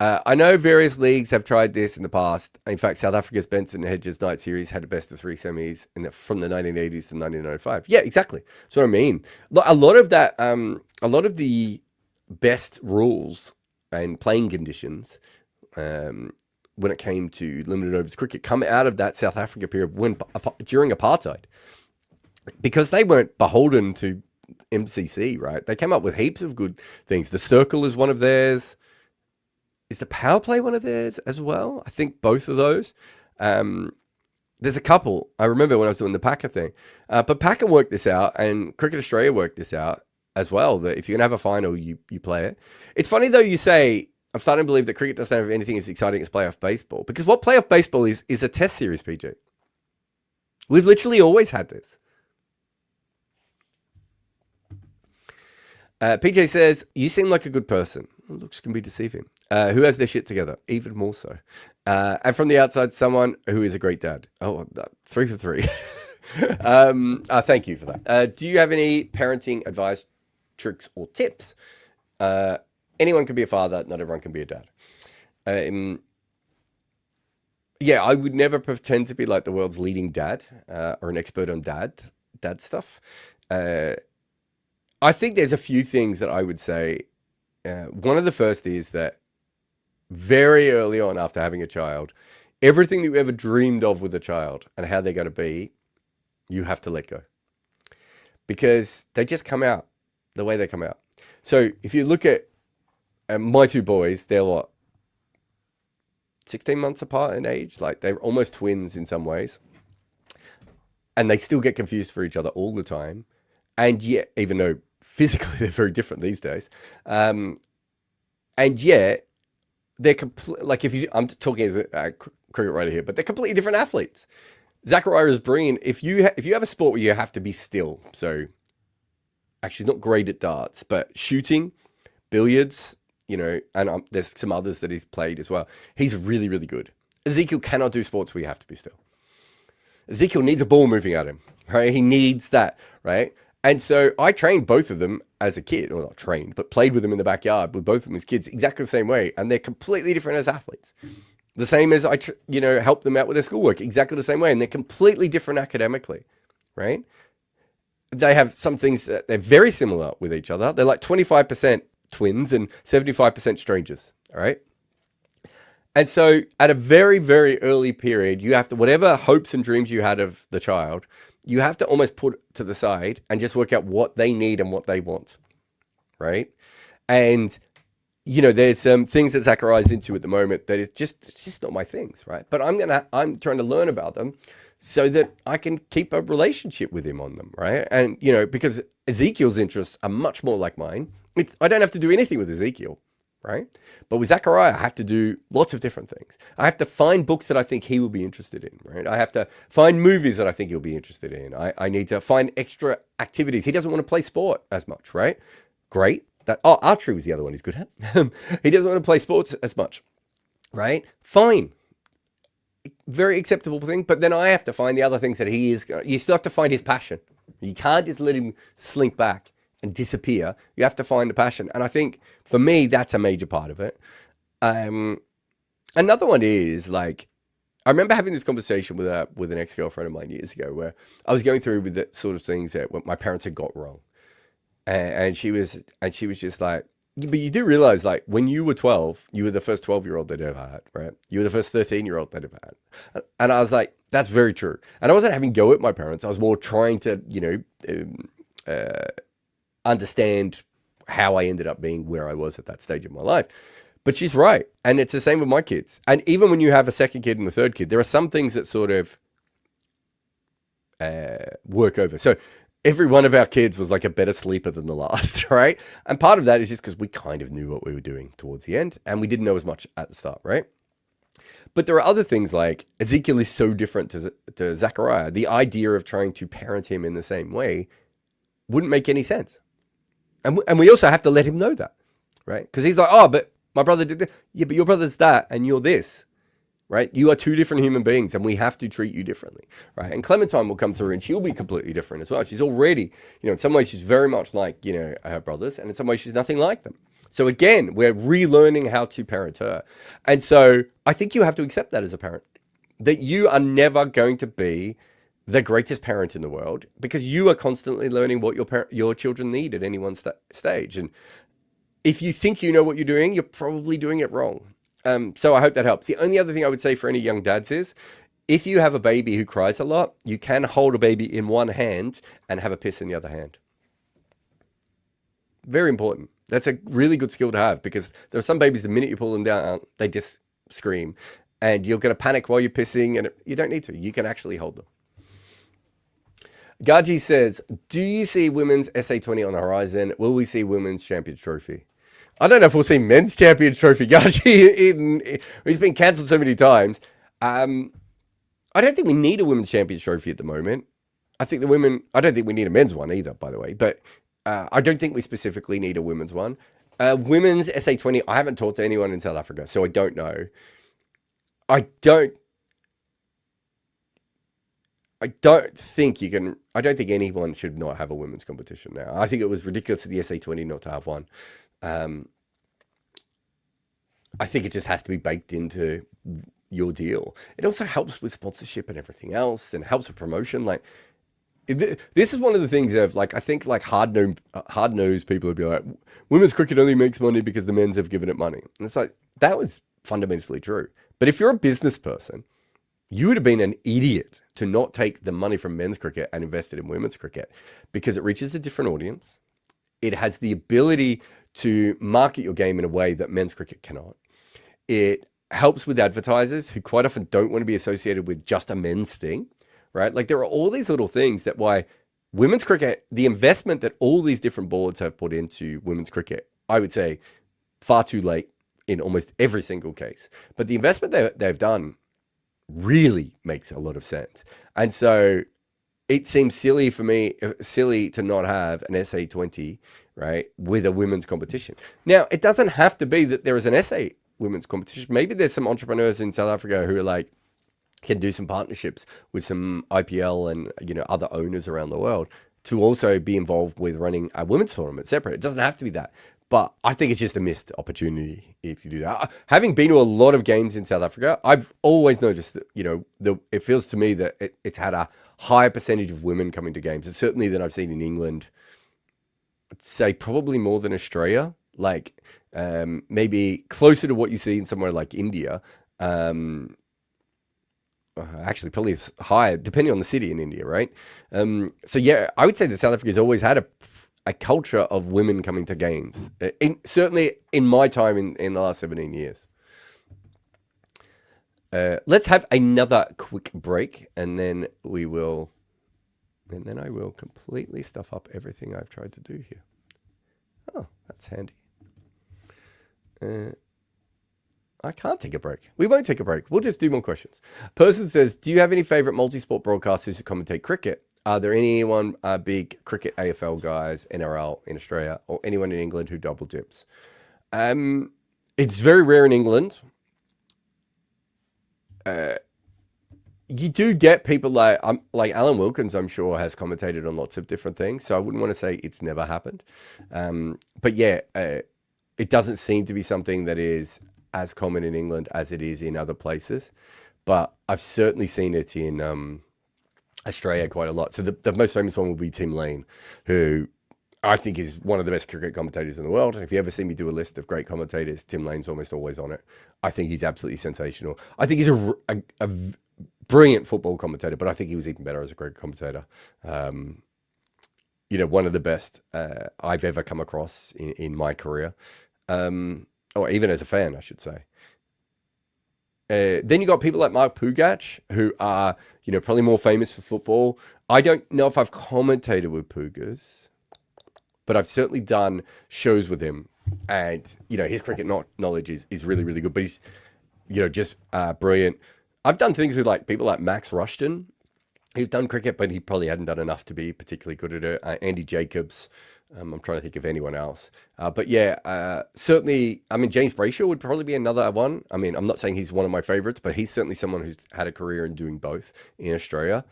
I know various leagues have tried this in the past. In fact, South Africa's Benson Hedges Night Series had a best of 3 semis from the 1980s to 1995. Yeah, exactly. That's what I mean. A lot of that, a lot of the best rules and playing conditions when it came to limited overs cricket come out of that South Africa period during apartheid, because they weren't beholden to MCC, right? They came up with heaps of good things. The circle is one of theirs. Is the power play one of theirs as well? I think both of those. There's a couple. I remember when I was doing the Packer thing. But Packer worked this out, and Cricket Australia worked this out as well, that if you're going to have a final, you play it. It's funny, though, you say, I'm starting to believe that cricket doesn't have anything as exciting as playoff baseball. Because what playoff baseball is a test series, PJ. We've literally always had this. PJ says, you seem like a good person. Looks can be deceiving. Who has their shit together? Even more so. And from the outside, someone who is a great dad. Oh, 3 for 3. Thank you for that. Do you have any parenting advice, tricks, or tips? Anyone can be a father. Not everyone can be a dad. Yeah, I would never pretend to be like the world's leading dad or an expert on dad stuff. I think there's a few things that I would say. One of the first is that very early on after having a child, everything you ever dreamed of with a child and how they're going to be, you have to let go. Because they just come out the way they come out. So if you look at my 2 boys, they're what? 16 months apart in age? Like, they're almost twins in some ways. And they still get confused for each other all the time. And yet, even though physically they're very different these days, and yet they're I'm talking as a cricket writer here, but they're completely different athletes. Zachariah is brilliant. If you have a sport where you have to be still, so actually not great at darts, but shooting, billiards, and there's some others that he's played as well. He's really, really good. Ezekiel cannot do sports where you have to be still. Ezekiel needs a ball moving at him, right? He needs that, right? And so I trained both of them as a kid, or not trained, but played with them in the backyard with both of them as kids, exactly the same way. And they're completely different as athletes. The same as I, help them out with their schoolwork, exactly the same way. And they're completely different academically, right? They have some things that they're very similar with each other. They're like 25% twins and 75% strangers, all right? And so at a very, very early period, you have to, whatever hopes and dreams you had of the child, you have to almost put to the side and just work out what they need and what they want, right? And, there's some things that Zachariah's into at the moment that it's just not my things, right? But I'm trying to learn about them so that I can keep a relationship with him on them, right? And, because Ezekiel's interests are much more like mine. I don't have to do anything with Ezekiel, right? But with Zachariah, I have to do lots of different things. I have to find books that I think he will be interested in, right? I have to find movies that I think he'll be interested in. I need to find extra activities. He doesn't want to play sport as much, right? Great. Archery was the other one he's good at. He doesn't want to play sports as much, right? Fine. Very acceptable thing. But then I have to find the other things that he is. You still have to find his passion. You can't just let him slink back and disappear. You have to find the passion. And I think for me, that's a major part of it. Another one is like, I remember having this conversation with an ex-girlfriend of mine years ago where I was going through with the sort of things that my parents had got wrong. And she was just like, but you do realize, like, when you were 12, you were the first 12-year-old they'd ever had, right? You were the first 13-year-old they'd ever had. And I was like, that's very true. And I wasn't having go at my parents. I was more trying to, understand how I ended up being where I was at that stage of my life. But she's right. And it's the same with my kids. And even when you have a second kid and a third kid, there are some things that sort of work over. So every one of our kids was like a better sleeper than the last, right? And part of that is just because we kind of knew what we were doing towards the end and we didn't know as much at the start, right? But there are other things like Ezekiel is so different to Zachariah. The idea of trying to parent him in the same way wouldn't make any sense. And we also have to let him know that, right? Because he's like, oh, but my brother did this. Yeah, but your brother's that and you're this, right? You are two different human beings and we have to treat you differently, right? And Clementine will come through and she'll be completely different as well. She's already, in some ways she's very much like, her brothers, and in some ways she's nothing like them. So again, we're relearning how to parent her. And so I think you have to accept that as a parent, that you are never going to be the greatest parent in the world because you are constantly learning what your children need at any one stage. And if you think you know what you're doing, you're probably doing it wrong. So I hope that helps. The only other thing I would say for any young dads is, if you have a baby who cries a lot, you can hold a baby in one hand and have a piss in the other hand. Very important. That's a really good skill to have because there are some babies, the minute you pull them down, they just scream. And you're going to panic while you're pissing, and you don't need to. You can actually hold them. Gaji says, do you see women's SA20 on the horizon? Will we see women's Champions Trophy? I don't know if we'll see men's Champions Trophy. Gaji, he's been cancelled so many times. I don't think we need a women's Champions Trophy at the moment. I don't think we need a men's one either, by the way. But I don't think we specifically need a women's one. Women's SA20, I haven't talked to anyone in South Africa, so I don't know. I don't think anyone should not have a women's competition now. I think it was ridiculous for the SA20 not to have one. I think it just has to be baked into your deal. It also helps with sponsorship and everything else, and helps with promotion. Like, this is one of the things of, like, I think like hard-nosed people would be like, women's cricket only makes money because the men's have given it money. And it's like, that was fundamentally true. But if you're a business person, you would have been an idiot to not take the money from men's cricket and invest it in women's cricket, because it reaches a different audience. It has the ability to market your game in a way that men's cricket cannot. It helps with advertisers who quite often don't want to be associated with just a men's thing, right? Like, there are all these little things that why women's cricket, the investment that all these different boards have put into women's cricket, I would say far too late in almost every single case. But the investment they've done really makes a lot of sense. And so it seems silly for me, silly to not have an SA20, right, with a women's competition. Now, it doesn't have to be that there is an SA women's competition. Maybe there's some entrepreneurs in South Africa who are like, can do some partnerships with some IPL and, other owners around the world to also be involved with running a women's tournament separate. It doesn't have to be that. But I think it's just a missed opportunity if you do that. Having been to a lot of games in South Africa, I've always noticed that, it feels to me that it's had a higher percentage of women coming to games. It's certainly than I've seen in England. I'd say probably more than Australia, like maybe closer to what you see in somewhere like India. Actually, probably it's higher, depending on the city in India, right? So yeah, I would say that South Africa's always had a culture of women coming to games. Certainly in my time in the last 17 years. Let's have another quick break, and then I will completely stuff up everything I've tried to do here. Oh, that's handy. I can't take a break. We won't take a break. We'll just do more questions. Person says, do you have any favorite multi-sport broadcasters who commentate cricket? Are there anyone big cricket AFL guys, NRL in Australia, or anyone in England who double dips? It's very rare in England. You do get people like Alan Wilkins, I'm sure, has commentated on lots of different things. So I wouldn't want to say it's never happened. But yeah, it doesn't seem to be something that is as common in England as it is in other places. But I've certainly seen it in Australia quite a lot. So the most famous one will be Tim Lane, who I think is one of the best cricket commentators in the world. And if you ever see me do a list of great commentators, Tim Lane's almost always on it. I think he's absolutely sensational. I think he's a brilliant football commentator, but I think he was even better as a cricket commentator. One of the best I've ever come across in my career. Or even as a fan, I should say. Then you got people like Mark Pugach, who are, probably more famous for football. I don't know if I've commentated with Pugas, but I've certainly done shows with him. And, his cricket knowledge is really, really good. But he's, just brilliant. I've done things with people like Max Rushton, who've done cricket, but he probably hadn't done enough to be particularly good at it. Andy Jacobs. I'm trying to think of anyone else. But yeah, certainly, James Brayshaw would probably be another one. I'm not saying he's one of my favorites, but he's certainly someone who's had a career in doing both in Australia.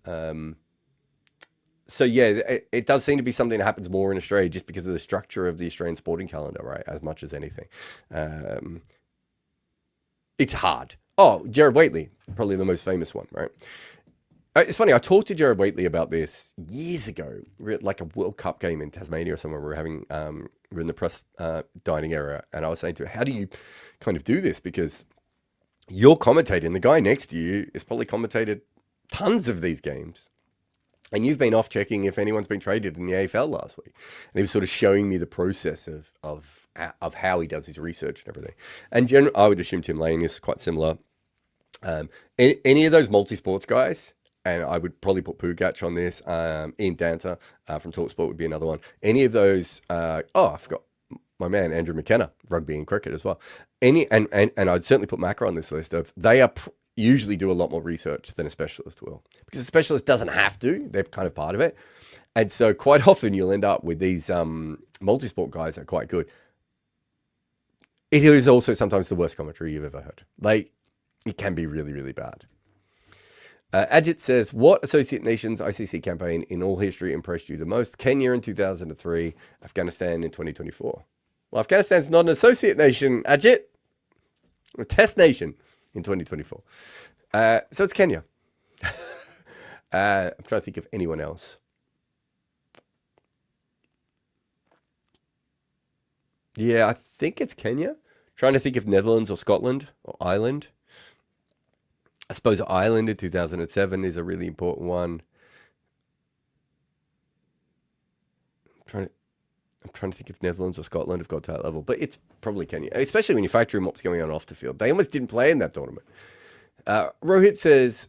So yeah, it does seem to be something that happens more in Australia just because of the structure of the Australian sporting calendar, right? As much as anything. It's hard. Oh, Jarrod Waitley, probably the most famous one, right? It's funny, I talked to Jarrod Waitley about this years ago. We were at like a World Cup game in Tasmania or somewhere. We were having, we're in the press dining area, and I was saying to her, how do you kind of do this? Because you're commentating, the guy next to you has probably commentated tons of these games, and you've been off checking if anyone's been traded in the AFL last week. And he was sort of showing me the process of how he does his research and everything. And I would assume Tim Lane is quite similar. Any of those multi-sports guys, and I would probably put Pugach on this. Ian Danter from TalkSport would be another one. Any of those, I forgot my man, Andrew McKenna, rugby and cricket as well. And I'd certainly put Macca on this list of, they are usually do a lot more research than a specialist will. Because a specialist doesn't have to, they're kind of part of it. And so quite often you'll end up with these multi-sport guys that are quite good. It is also sometimes the worst commentary you've ever heard. It can be really, really bad. Ajit says, what associate nations ICC campaign in all history impressed you the most? Kenya in 2003, Afghanistan in 2024. Well, Afghanistan's not an associate nation, Ajit. A test nation in 2024. So it's Kenya. I'm trying to think of anyone else. Yeah, I think it's Kenya. Trying to think of Netherlands or Scotland or Ireland. I suppose Ireland in 2007 is a really important one. I'm trying to think if Netherlands or Scotland have got to that level, but it's probably Kenya, especially when you factor in what's going on off the field. They almost didn't play in that tournament. Rohit says,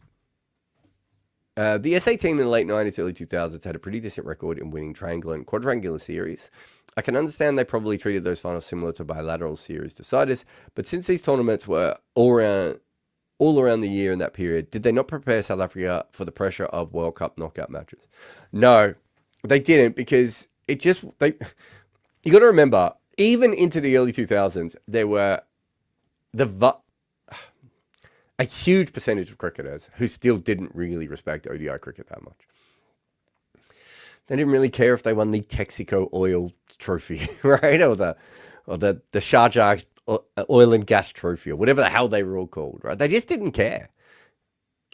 the SA team in the late 90s, early 2000s had a pretty decent record in winning triangular and quadrangular series. I can understand they probably treated those finals similar to bilateral series deciders, but since these tournaments were all around all around the year in that period, did they not prepare South Africa for the pressure of World Cup knockout matches? No, they didn't, because you got to remember, even into the early 2000s, there were a huge percentage of cricketers who still didn't really respect ODI cricket that much. They didn't really care if they won the Texaco Oil Trophy, right? Or the Sharjah Oil and Gas Trophy, or whatever the hell they were all called, right? They just didn't care.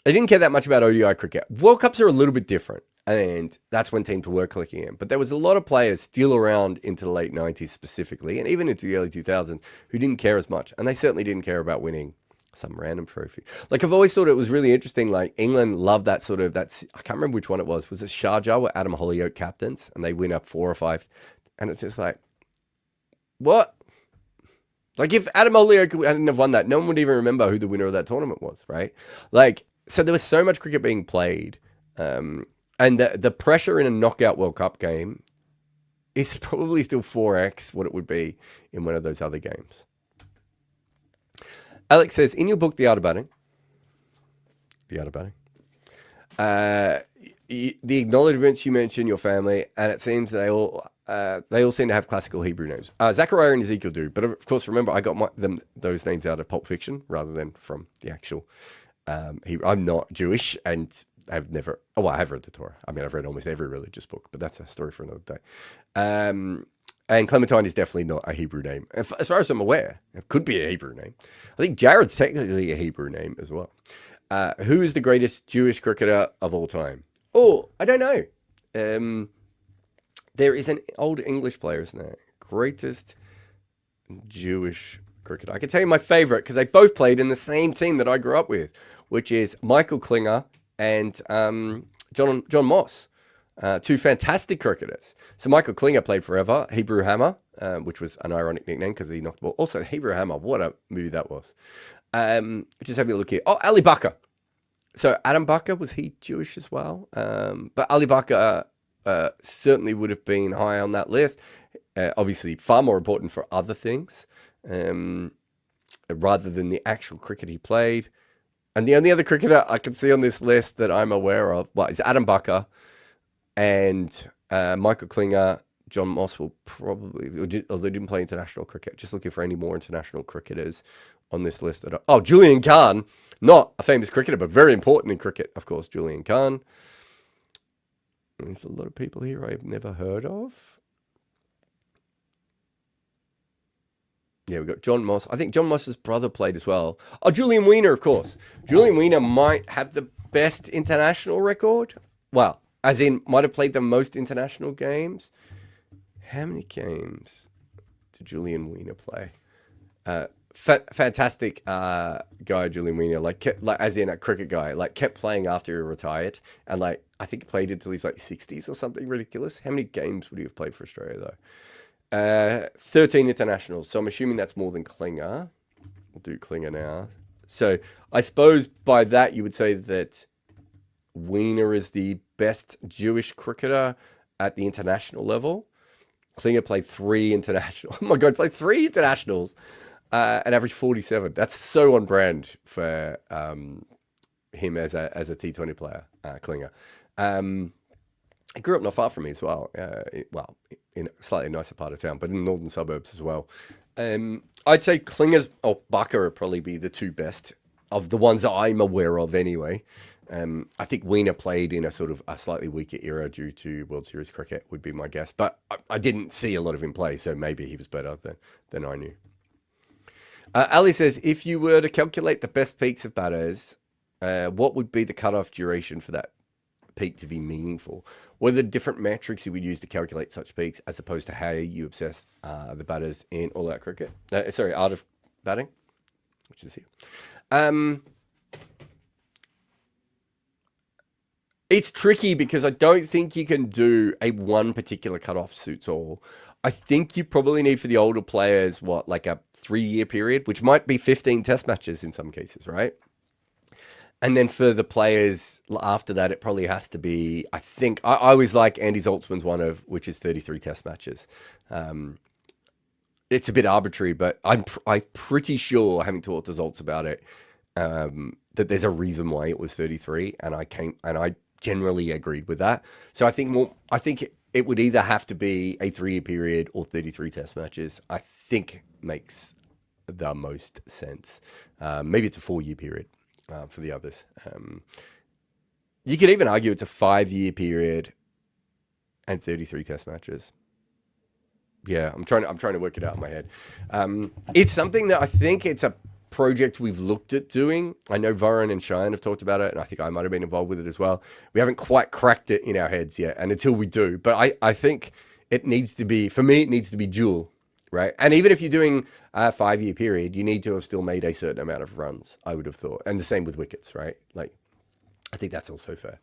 They didn't care that much about ODI cricket. World Cups are a little bit different, and that's when teams were clicking in. But there was a lot of players still around into the late 90s specifically, and even into the early 2000s, who didn't care as much. And they certainly didn't care about winning some random trophy. Like, I've always thought it was really interesting. Like, England loved that sort of, I can't remember which one it was. Was it Sharjah where Adam Hollyoake captains and they win up 4 or 5? And it's just like, what? Like, if Adam Hollyoake hadn't have won that, no one would even remember who the winner of that tournament was, right? Like, so there was so much cricket being played. And the pressure in a knockout World Cup game is probably still 4x what it would be in one of those other games. Alex says, in your book, The Art of Batting, the acknowledgements you mention your family, and it seems they all seem to have classical Hebrew names. Zachariah and Ezekiel do, but of course, remember, I got those names out of Pulp Fiction rather than from the actual Hebrew. I'm not Jewish, and I've never. Oh, well, I have read the Torah. I mean, I've read almost every religious book, but that's a story for another day. And Clementine is definitely not a Hebrew name. As far as I'm aware, it could be a Hebrew name. I think Jarrod's technically a Hebrew name as well. Who is the greatest Jewish cricketer of all time? Oh, I don't know. There is an old English player, isn't there? Greatest Jewish cricketer. I can tell you my favorite, because they both played in the same team that I grew up with, which is Michael Klinger and John Moss. Two fantastic cricketers. So Michael Klinger played forever. Hebrew Hammer, which was an ironic nickname because he knocked the ball. Also, Hebrew Hammer, what a movie that was. Just having a look here. Oh, Ali Bakr. So Adam Bakr, was he Jewish as well? But Ali Bakr certainly would have been high on that list. Obviously, far more important for other things rather than the actual cricket he played. And the only other cricketer I can see on this list that I'm aware of, is Adam Bakr. And Michael Klinger, John Moss will probably, although they didn't play international cricket, just looking for any more international cricketers on this list. Julian Khan, not a famous cricketer, but very important in cricket, of course, Julian Khan. There's a lot of people here I've never heard of. Yeah, we've got John Moss. I think John Moss's brother played as well. Oh, Julian Wiener, of course. Julian Wiener might have the best international record. Well, as in, might have played the most international games. How many games did Julian Wiener play? Fantastic guy, Julian Wiener. Like as in a cricket guy. Like, kept playing after he retired, and like I think played until he's like 60s or something ridiculous. How many games would he have played for Australia though? 13 internationals. So I'm assuming that's more than Klinger. We'll do Klinger now. So I suppose by that you would say that Wiener is the best Jewish cricketer at the international level. Klinger played 3 international. Oh my God, played 3 internationals and averaged 47. That's so on brand for him as a T20 player, Klinger. He grew up not far from me as well. In a slightly nicer part of town, but in the northern suburbs as well. I'd say Klinger's or Bakr would probably be the 2 best of the ones that I'm aware of anyway. I think Wiener played in a sort of a slightly weaker era due to World Series cricket, would be my guess. But I didn't see a lot of him play, so maybe he was better than I knew. Ali says, if you were to calculate the best peaks of batters, what would be the cutoff duration for that peak to be meaningful? What are the different metrics you would use to calculate such peaks, as opposed to how you assess the batters in all-out cricket? Art of batting, which is here. It's tricky because I don't think you can do a one particular cutoff suits all. I think you probably need for the older players, like a 3-year period, which might be 15 test matches in some cases, right? And then for the players after that, it probably has to be, I think, I always like Andy Zoltzman's one of, which is 33 test matches. It's a bit arbitrary, but I'm pretty sure, having talked to Zoltz about it, that there's a reason why it was 33, and I generally agreed with that. So I think it would either have to be a 3-year period or 33 test matches. I think makes the most sense. Maybe it's a 4-year period for the others. You could even argue it's a 5-year period and 33 test matches. Yeah, I'm trying to work it out in my head. It's something that I think it's a project we've looked at doing. I know Varun and Cheyenne have talked about it, and I think I might have been involved with it as well. We haven't quite cracked it in our heads yet, and until we do, but I think it needs to be, for me, it needs to be dual, right? And even if you're doing a 5-year period, you need to have still made a certain amount of runs, I would have thought. And the same with wickets, right? Like, I think that's also fair.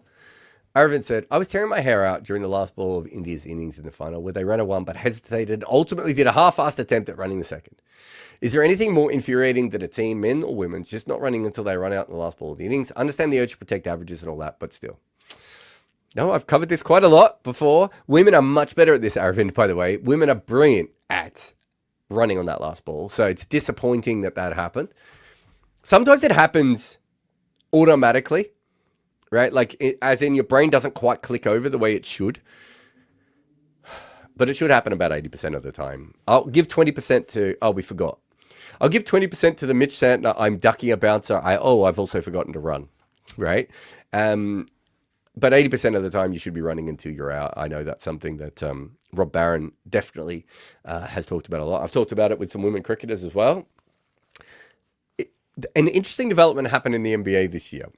Arvind said, I was tearing my hair out during the last ball of India's innings in the final where they ran a one but hesitated and ultimately did a half-assed attempt at running the second. Is there anything more infuriating than a team, men or women, just not running until they run out in the last ball of the innings? Understand the urge to protect averages and all that, but still. No, I've covered this quite a lot before. Women are much better at this, Arvind, by the way. Women are brilliant at running on that last ball, so it's disappointing that happened. Sometimes it happens automatically. Right? Like, as in your brain doesn't quite click over the way it should. But it should happen about 80% of the time. I'll give 20% to, we forgot. I'll give 20% to the Mitch Santner, I'm ducking a bouncer. I've also forgotten to run. Right? But 80% of the time you should be running until you're out. I know that's something that Rob Barron definitely has talked about a lot. I've talked about it with some women cricketers as well. An interesting development happened in the NBA this year,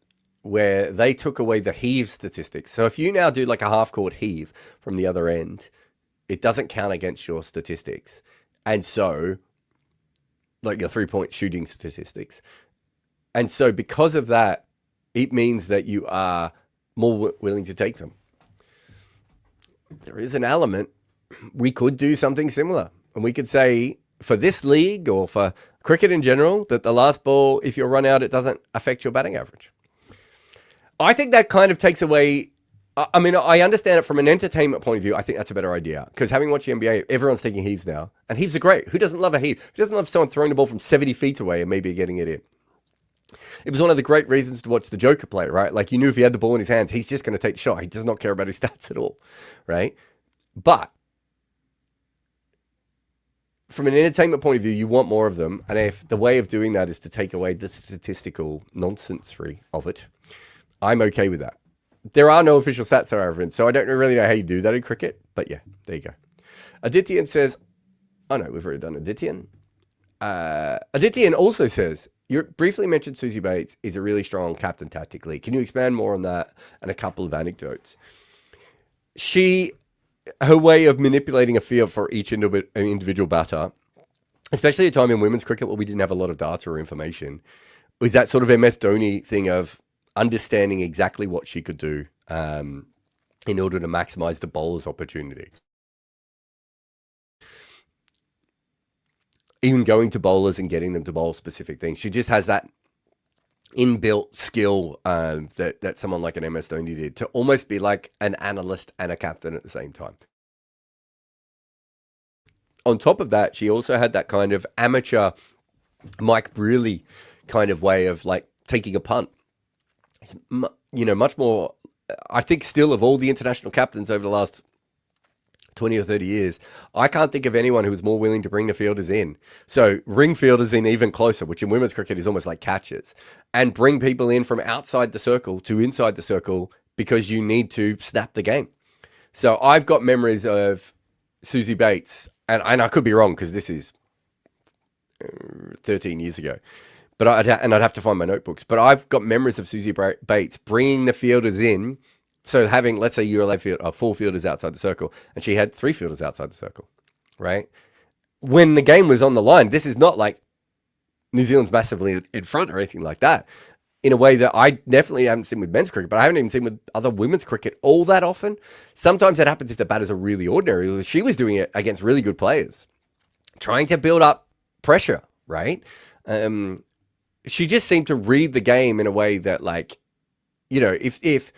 where they took away the heave statistics. So if you now do like a half-court heave from the other end, it doesn't count against your statistics. And so, like your three-point shooting statistics. And so because of that, it means that you are more willing to take them. There is an element, we could do something similar. And we could say, for this league or for cricket in general, that the last ball, if you run out, it doesn't affect your batting average. I think that kind of takes away, I mean, I understand it from an entertainment point of view. I think that's a better idea. Because having watched the NBA, everyone's taking heaves now. And heaves are great. Who doesn't love a heave? Who doesn't love someone throwing the ball from 70 feet away and maybe getting it in? It was one of the great reasons to watch the Joker play, right? Like, you knew if he had the ball in his hands, he's just going to take the shot. He does not care about his stats at all, right? But from an entertainment point of view, you want more of them. And if the way of doing that is to take away the statistical nonsense-free of it, I'm okay with that. There are no official stats, however, so I don't really know how you do that in cricket. But yeah, there you go. Adityan says, oh no, we've already done Adityan. Adityan also says, you briefly mentioned Susie Bates is a really strong captain tactically. Can you expand more on that and a couple of anecdotes? Her way of manipulating a field for each individual batter, especially at a time in women's cricket where we didn't have a lot of data or information, was that sort of MS Dhoni thing of understanding exactly what she could do in order to maximize the bowler's opportunity. Even going to bowlers and getting them to bowl specific things. She just has that inbuilt skill that someone like an MS Dhoni did to almost be like an analyst and a captain at the same time. On top of that, she also had that kind of amateur Mike Brearley kind of way of like taking a punt. It's, much more, I think still of all the international captains over the last 20 or 30 years, I can't think of anyone who was more willing to bring the fielders in. So ring fielders in even closer, which in women's cricket is almost like catches, and bring people in from outside the circle to inside the circle because you need to snap the game. So I've got memories of Susie Bates, and I could be wrong because this is 13 years ago. But I'd have to find my notebooks. But I've got memories of Susie Bates bringing the fielders in. So having, let's say you're 4 fielders outside the circle, and she had 3 fielders outside the circle, right? When the game was on the line, this is not like New Zealand's massively in front or anything like that. In a way that I definitely haven't seen with men's cricket, but I haven't even seen with other women's cricket all that often. Sometimes it happens if the batters are really ordinary. She was doing it against really good players, trying to build up pressure, right? She just seemed to read the game in a way that, like, if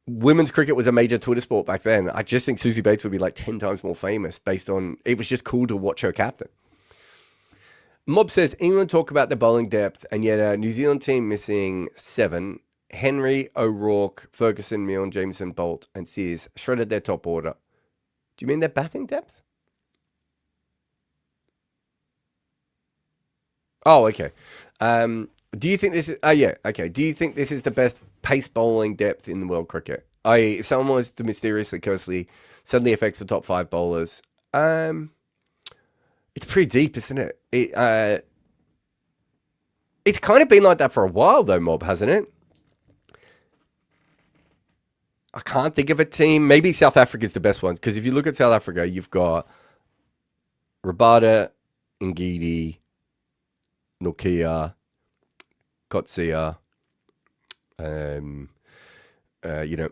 women's cricket was a major Twitter sport back then, I just think Susie Bates would be like 10 times more famous based on, it was just cool to watch her captain. Mob says England talk about their bowling depth, and yet our New Zealand team missing 7. Henry, O'Rourke, Ferguson, Milne, Jameson, Bolt, and Sears shredded their top order. Do you mean their batting depth? Oh, okay. Do you think this is? Oh, yeah. Okay. Do you think this is the best pace bowling depth in the world cricket? If someone was to mysteriously, cursely, suddenly affects the top 5 bowlers, it's pretty deep, isn't it? It's kind of been like that for a while, though, Mob, hasn't it? I can't think of a team. Maybe South Africa's the best one, because if you look at South Africa, you've got Rabada, Ngidi, Nokia, Kotsia,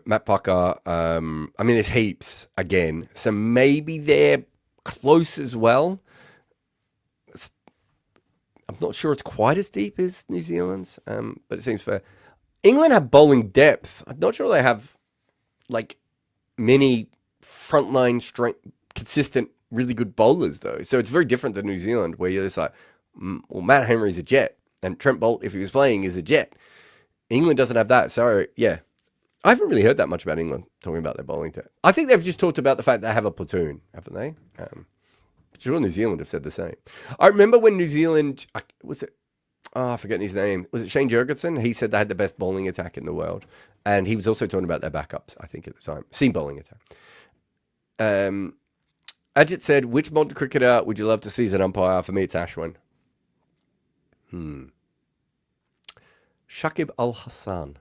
Matt Parker. I mean, there's heaps again. So maybe they're close as well. I'm not sure it's quite as deep as New Zealand's, but it seems fair. England have bowling depth. I'm not sure they have like many frontline strength, consistent, really good bowlers though. So it's very different than New Zealand, where you're just like, well, Matt Henry's a jet, and Trent Bolt, if he was playing, is a jet. England doesn't have that. So yeah, I haven't really heard that much about England talking about their bowling depth. I think they've just talked about the fact they have a platoon, haven't they? Sure, New Zealand have said the same. I remember when New Zealand, was it? Oh, I'm forgetting his name. Was it Shane Jurgensen? He said they had the best bowling attack in the world. And he was also talking about their backups, I think, at the time. Seam bowling attack. Ajit said, which modern cricketer would you love to see as an umpire? For me, it's Ashwin. Shakib Al Hassan.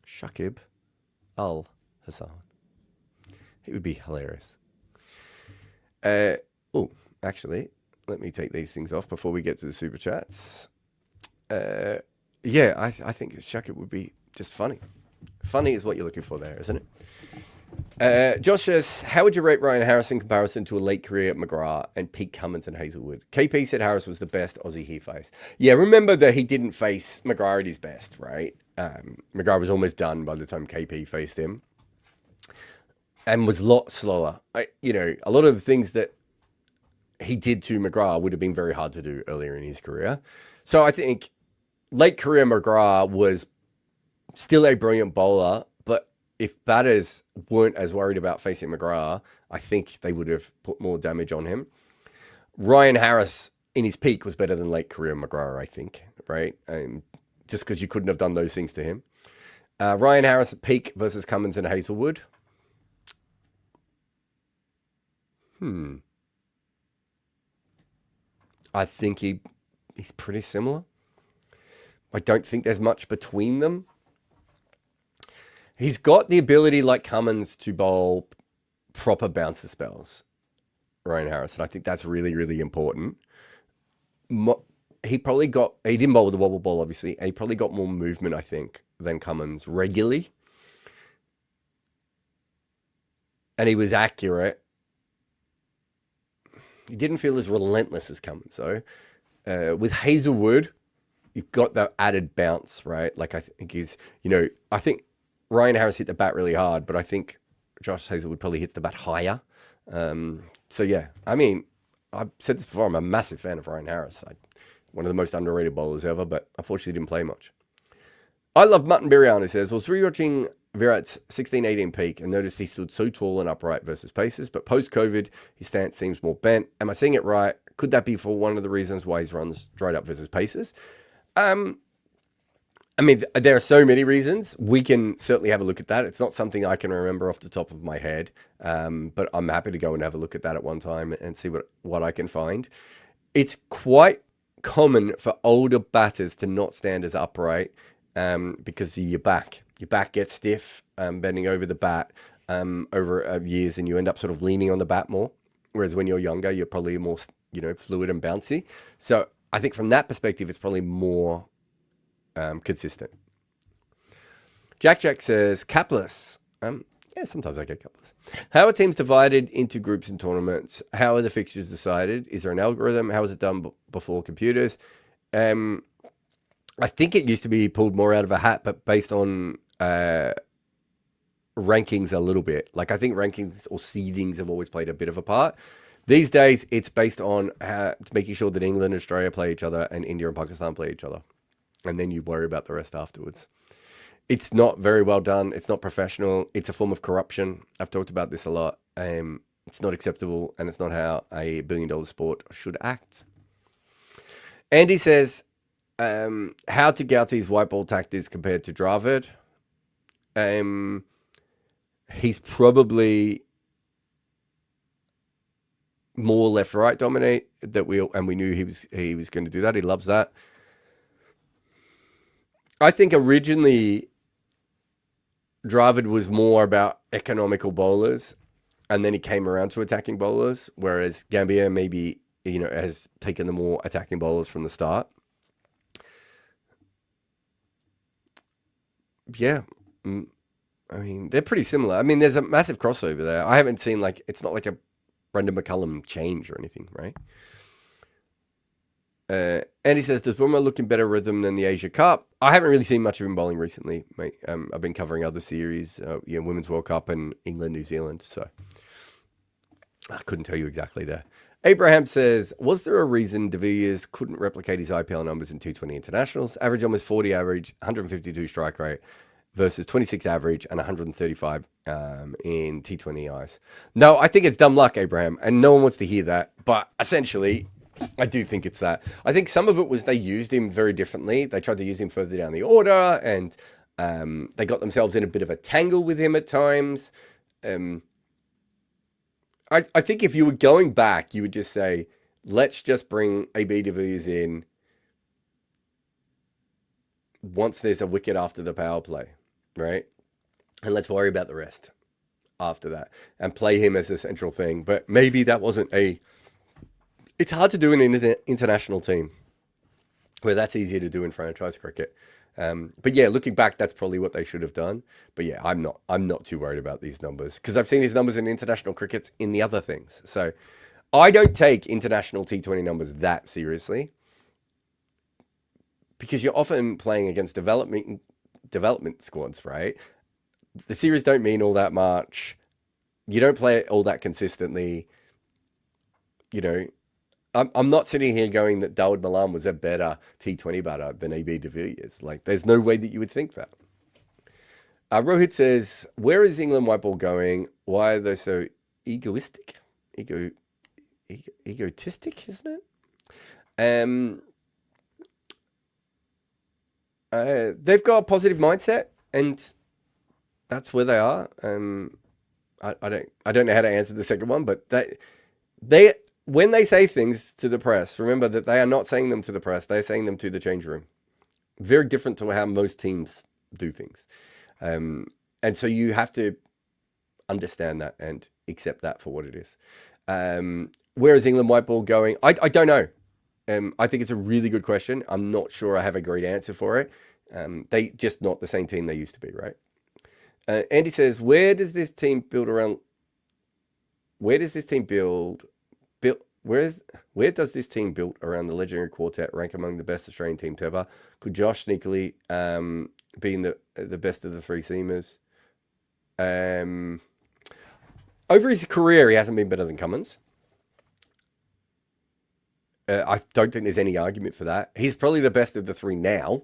Shakib Al Hassan. It would be hilarious. Actually, let me take these things off before we get to the super chats. I think Shakib would be just funny. Funny is what you're looking for there, isn't it? Josh says, how would you rate Ryan Harris in comparison to a late career at McGrath and Pete Cummins and Hazelwood? KP said Harris was the best Aussie he faced. Yeah, remember that he didn't face McGrath at his best, right? McGrath was almost done by the time KP faced him and was a lot slower. A lot of the things that he did to McGrath would have been very hard to do earlier in his career. So I think late career McGrath was still a brilliant bowler, but if batters weren't as worried about facing McGrath, I think they would have put more damage on him. Ryan Harris in his peak was better than late career McGrath, I think, right? Just because you couldn't have done those things to him. Ryan Harris at peak versus Cummins and Hazelwood. I think he's pretty similar. I don't think there's much between them. He's got the ability, like Cummins, to bowl proper bouncer spells, Ryan Harris, and I think that's really, really important. He didn't bowl with the wobble ball, obviously, and he probably got more movement, I think, than Cummins regularly. And he was accurate. He didn't feel as relentless as Cummins, though. With Hazelwood, you've got that added bounce, right? Like, I think I think Ryan Harris hit the bat really hard, but I think Josh Hazelwood probably hits the bat higher. So, yeah, I mean, I've said this before, I'm a massive fan of Ryan Harris. One of the most underrated bowlers ever, but unfortunately didn't play much. I love Mutton Biryani, says, was rewatching Virat's 16-18 peak and noticed he stood so tall and upright versus paces, but post-COVID, his stance seems more bent. Am I seeing it right? Could that be for one of the reasons why his runs dried up versus paces? I mean, there are so many reasons. We can certainly have a look at that. It's not something I can remember off the top of my head, but I'm happy to go and have a look at that at one time and see what I can find. It's quite common for older batters to not stand as upright because of your back. Your back gets stiff, bending over the bat over years, and you end up sort of leaning on the bat more. Whereas when you're younger, you're probably more, fluid and bouncy. So I think from that perspective, it's probably more consistent. Jack says, capless. Yeah, sometimes I get capless. How are teams divided into groups in tournaments? How are the fixtures decided? Is there an algorithm? How is it done before computers? I think it used to be pulled more out of a hat, but based on rankings a little bit. Like, I think rankings or seedings have always played a bit of a part. These days, it's based on making sure that England and Australia play each other and India and Pakistan play each other. And then you worry about the rest afterwards. It's not very well done. It's not professional. It's a form of corruption. I've talked about this a lot. It's not acceptable, and it's not how a billion-dollar sport should act. Andy says, how to Gauty's white ball tactics compared to Jarrod? He's probably more left-right dominate and we knew he was going to do that. He loves that. I think originally Jarrod was more about economical bowlers, and then he came around to attacking bowlers, whereas Gambier maybe, has taken the more attacking bowlers from the start. Yeah. I mean, they're pretty similar. I mean, there's a massive crossover there. I haven't seen, it's not like a Brendan McCullum change or anything, right? And he says, does Boomer look in better rhythm than the Asia Cup? I haven't really seen much of him bowling recently, mate. I've been covering other series, Women's World Cup and England, New Zealand, so I couldn't tell you exactly there. Abraham says, was there a reason De Villiers couldn't replicate his IPL numbers in T20 internationals? Average almost 40 average, 152 strike rate versus 26 average and 135 in T20 Is. No, I think it's dumb luck, Abraham, and no one wants to hear that, but essentially I do think it's that. I think some of it was they used him very differently. They tried to use him further down the order, and they got themselves in a bit of a tangle with him at times. I think if you were going back, you would just say, let's just bring AB de Villiers in once there's a wicket after the power play, right? And let's worry about the rest after that and play him as a central thing. But maybe that wasn't it's hard to do in an international team where that's easier to do in franchise cricket. But yeah, looking back, that's probably what they should have done. But yeah, I'm not too worried about these numbers because I've seen these numbers in international cricket in the other things. So I don't take international T20 numbers that seriously because you're often playing against development squads, right? The series don't mean all that much. You don't play it all that consistently. I'm not sitting here going that Dawood Malan was a better T20 batter than AB de Villiers. There's no way that you would think that. Rohit says, where is England white ball going? Why are they so egoistic? Egotistic, isn't it? They've got a positive mindset, and that's where they are. I don't know how to answer the second one, but they when they say things to the press, remember that they are not saying them to the press. They're saying them to the change room. Very different to how most teams do things. And so you have to understand that and accept that for what it is. Where is England white ball going? I don't know. I think it's a really good question. I'm not sure I have a great answer for it. They just not the same team they used to be, right? Andy says, where does this team build around the legendary quartet rank among the best Australian teams ever? Could Josh sneakily be in the best of the three seamers? Over his career, he hasn't been better than Cummins. I don't think there's any argument for that. He's probably the best of the three now.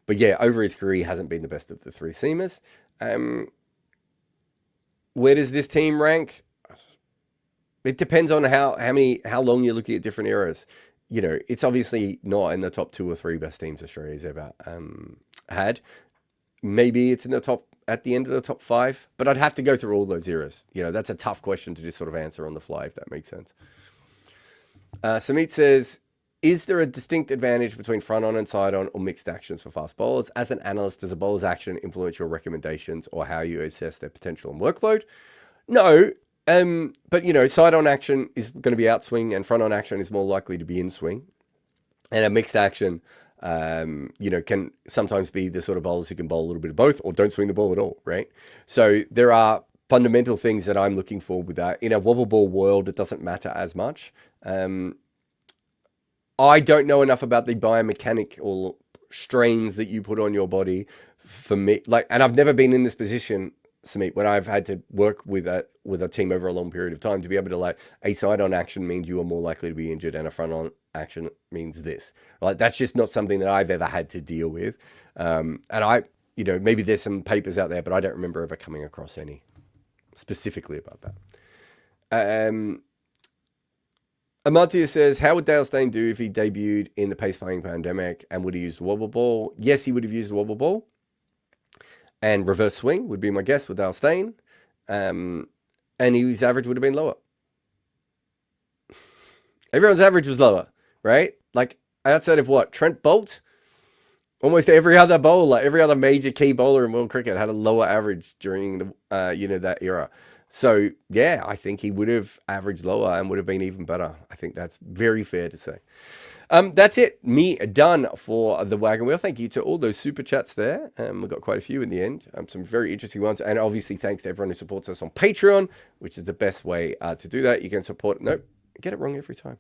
But yeah, over his career, he hasn't been the best of the three seamers. Where does this team rank? It depends on how long you're looking at different eras. It's obviously not in the top 2 or 3 best teams Australia's ever had. Maybe it's at the end of the top 5, but I'd have to go through all those eras. That's a tough question to just sort of answer on the fly, if that makes sense. Samit says, is there a distinct advantage between front on and side on or mixed actions for fast bowlers? As an analyst, does a bowler's action influence your recommendations or how you assess their potential and workload? No. But side on action is going to be outswing and front on action is more likely to be in swing. And a mixed action, can sometimes be the sort of bowlers who can bowl a little bit of both or don't swing the ball at all, right? So there are fundamental things that I'm looking for with that. In a wobble ball world, it doesn't matter as much. I don't know enough about the biomechanical strains that you put on your body for me. And I've never been in this position, Samit, when I've had to work with a team over a long period of time, to be able to like, a side on action means you are more likely to be injured, and a front on action means this. Like, that's just not something that I've ever had to deal with. And maybe there's some papers out there, but I don't remember ever coming across any specifically about that. Amantia says, how would Dale Steyn do if he debuted in the pace-playing pandemic, and would he use the wobble ball? Yes, he would have used the wobble ball. And reverse swing would be my guess with Dale Steyn. And his average would have been lower. Everyone's average was lower, right? Like, outside of what? Trent Bolt? Almost every other bowler, every other major key bowler in world cricket had a lower average during the, that era. So, yeah, I think he would have averaged lower and would have been even better. I think that's very fair to say. That's it. Me done for the Wagon Wheel. Thank you to all those super chats there. We got quite a few in the end. Some very interesting ones. And obviously, thanks to everyone who supports us on Patreon, which is the best way to do that. You can support... Nope, get it wrong every time.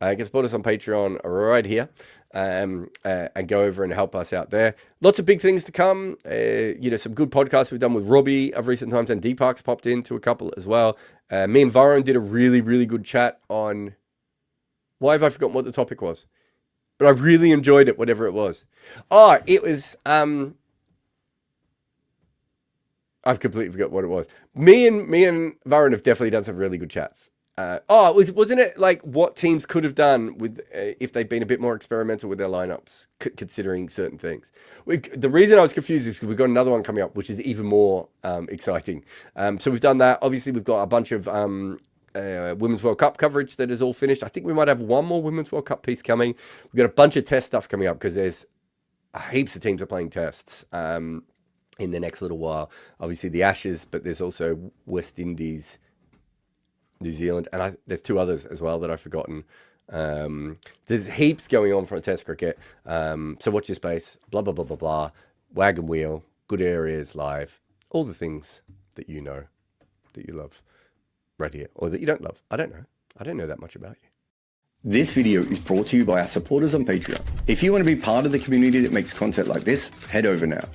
You can support us on Patreon right here, and go over and help us out there. Lots of big things to come. Some good podcasts we've done with Robbie of recent times, and Deepak's popped into a couple as well. Me and Varun did a really, really good chat on... Why have I forgotten what the topic was? But I really enjoyed it, whatever it was. Oh, it was... I've completely forgot what it was. Me and Varun have definitely done some really good chats. Wasn't it like what teams could have done with if they'd been a bit more experimental with their lineups, considering certain things? The reason I was confused is because we've got another one coming up, which is even more exciting. So we've done that. Obviously, we've got a bunch of Women's World Cup coverage that is all finished. I think we might have one more Women's World Cup piece coming. We've got a bunch of test stuff coming up because there's heaps of teams are playing tests in the next little while. Obviously, the Ashes, but there's also West Indies, New Zealand, and there's two others as well that I've forgotten. There's heaps going on for test cricket. So watch your space, blah, blah, blah, blah, blah. Wagon Wheel, good areas, live, all the things that you know, that you love right here, or that you don't love. I don't know. I don't know that much about you. This video is brought to you by our supporters on Patreon. If you want to be part of the community that makes content like this, head over now.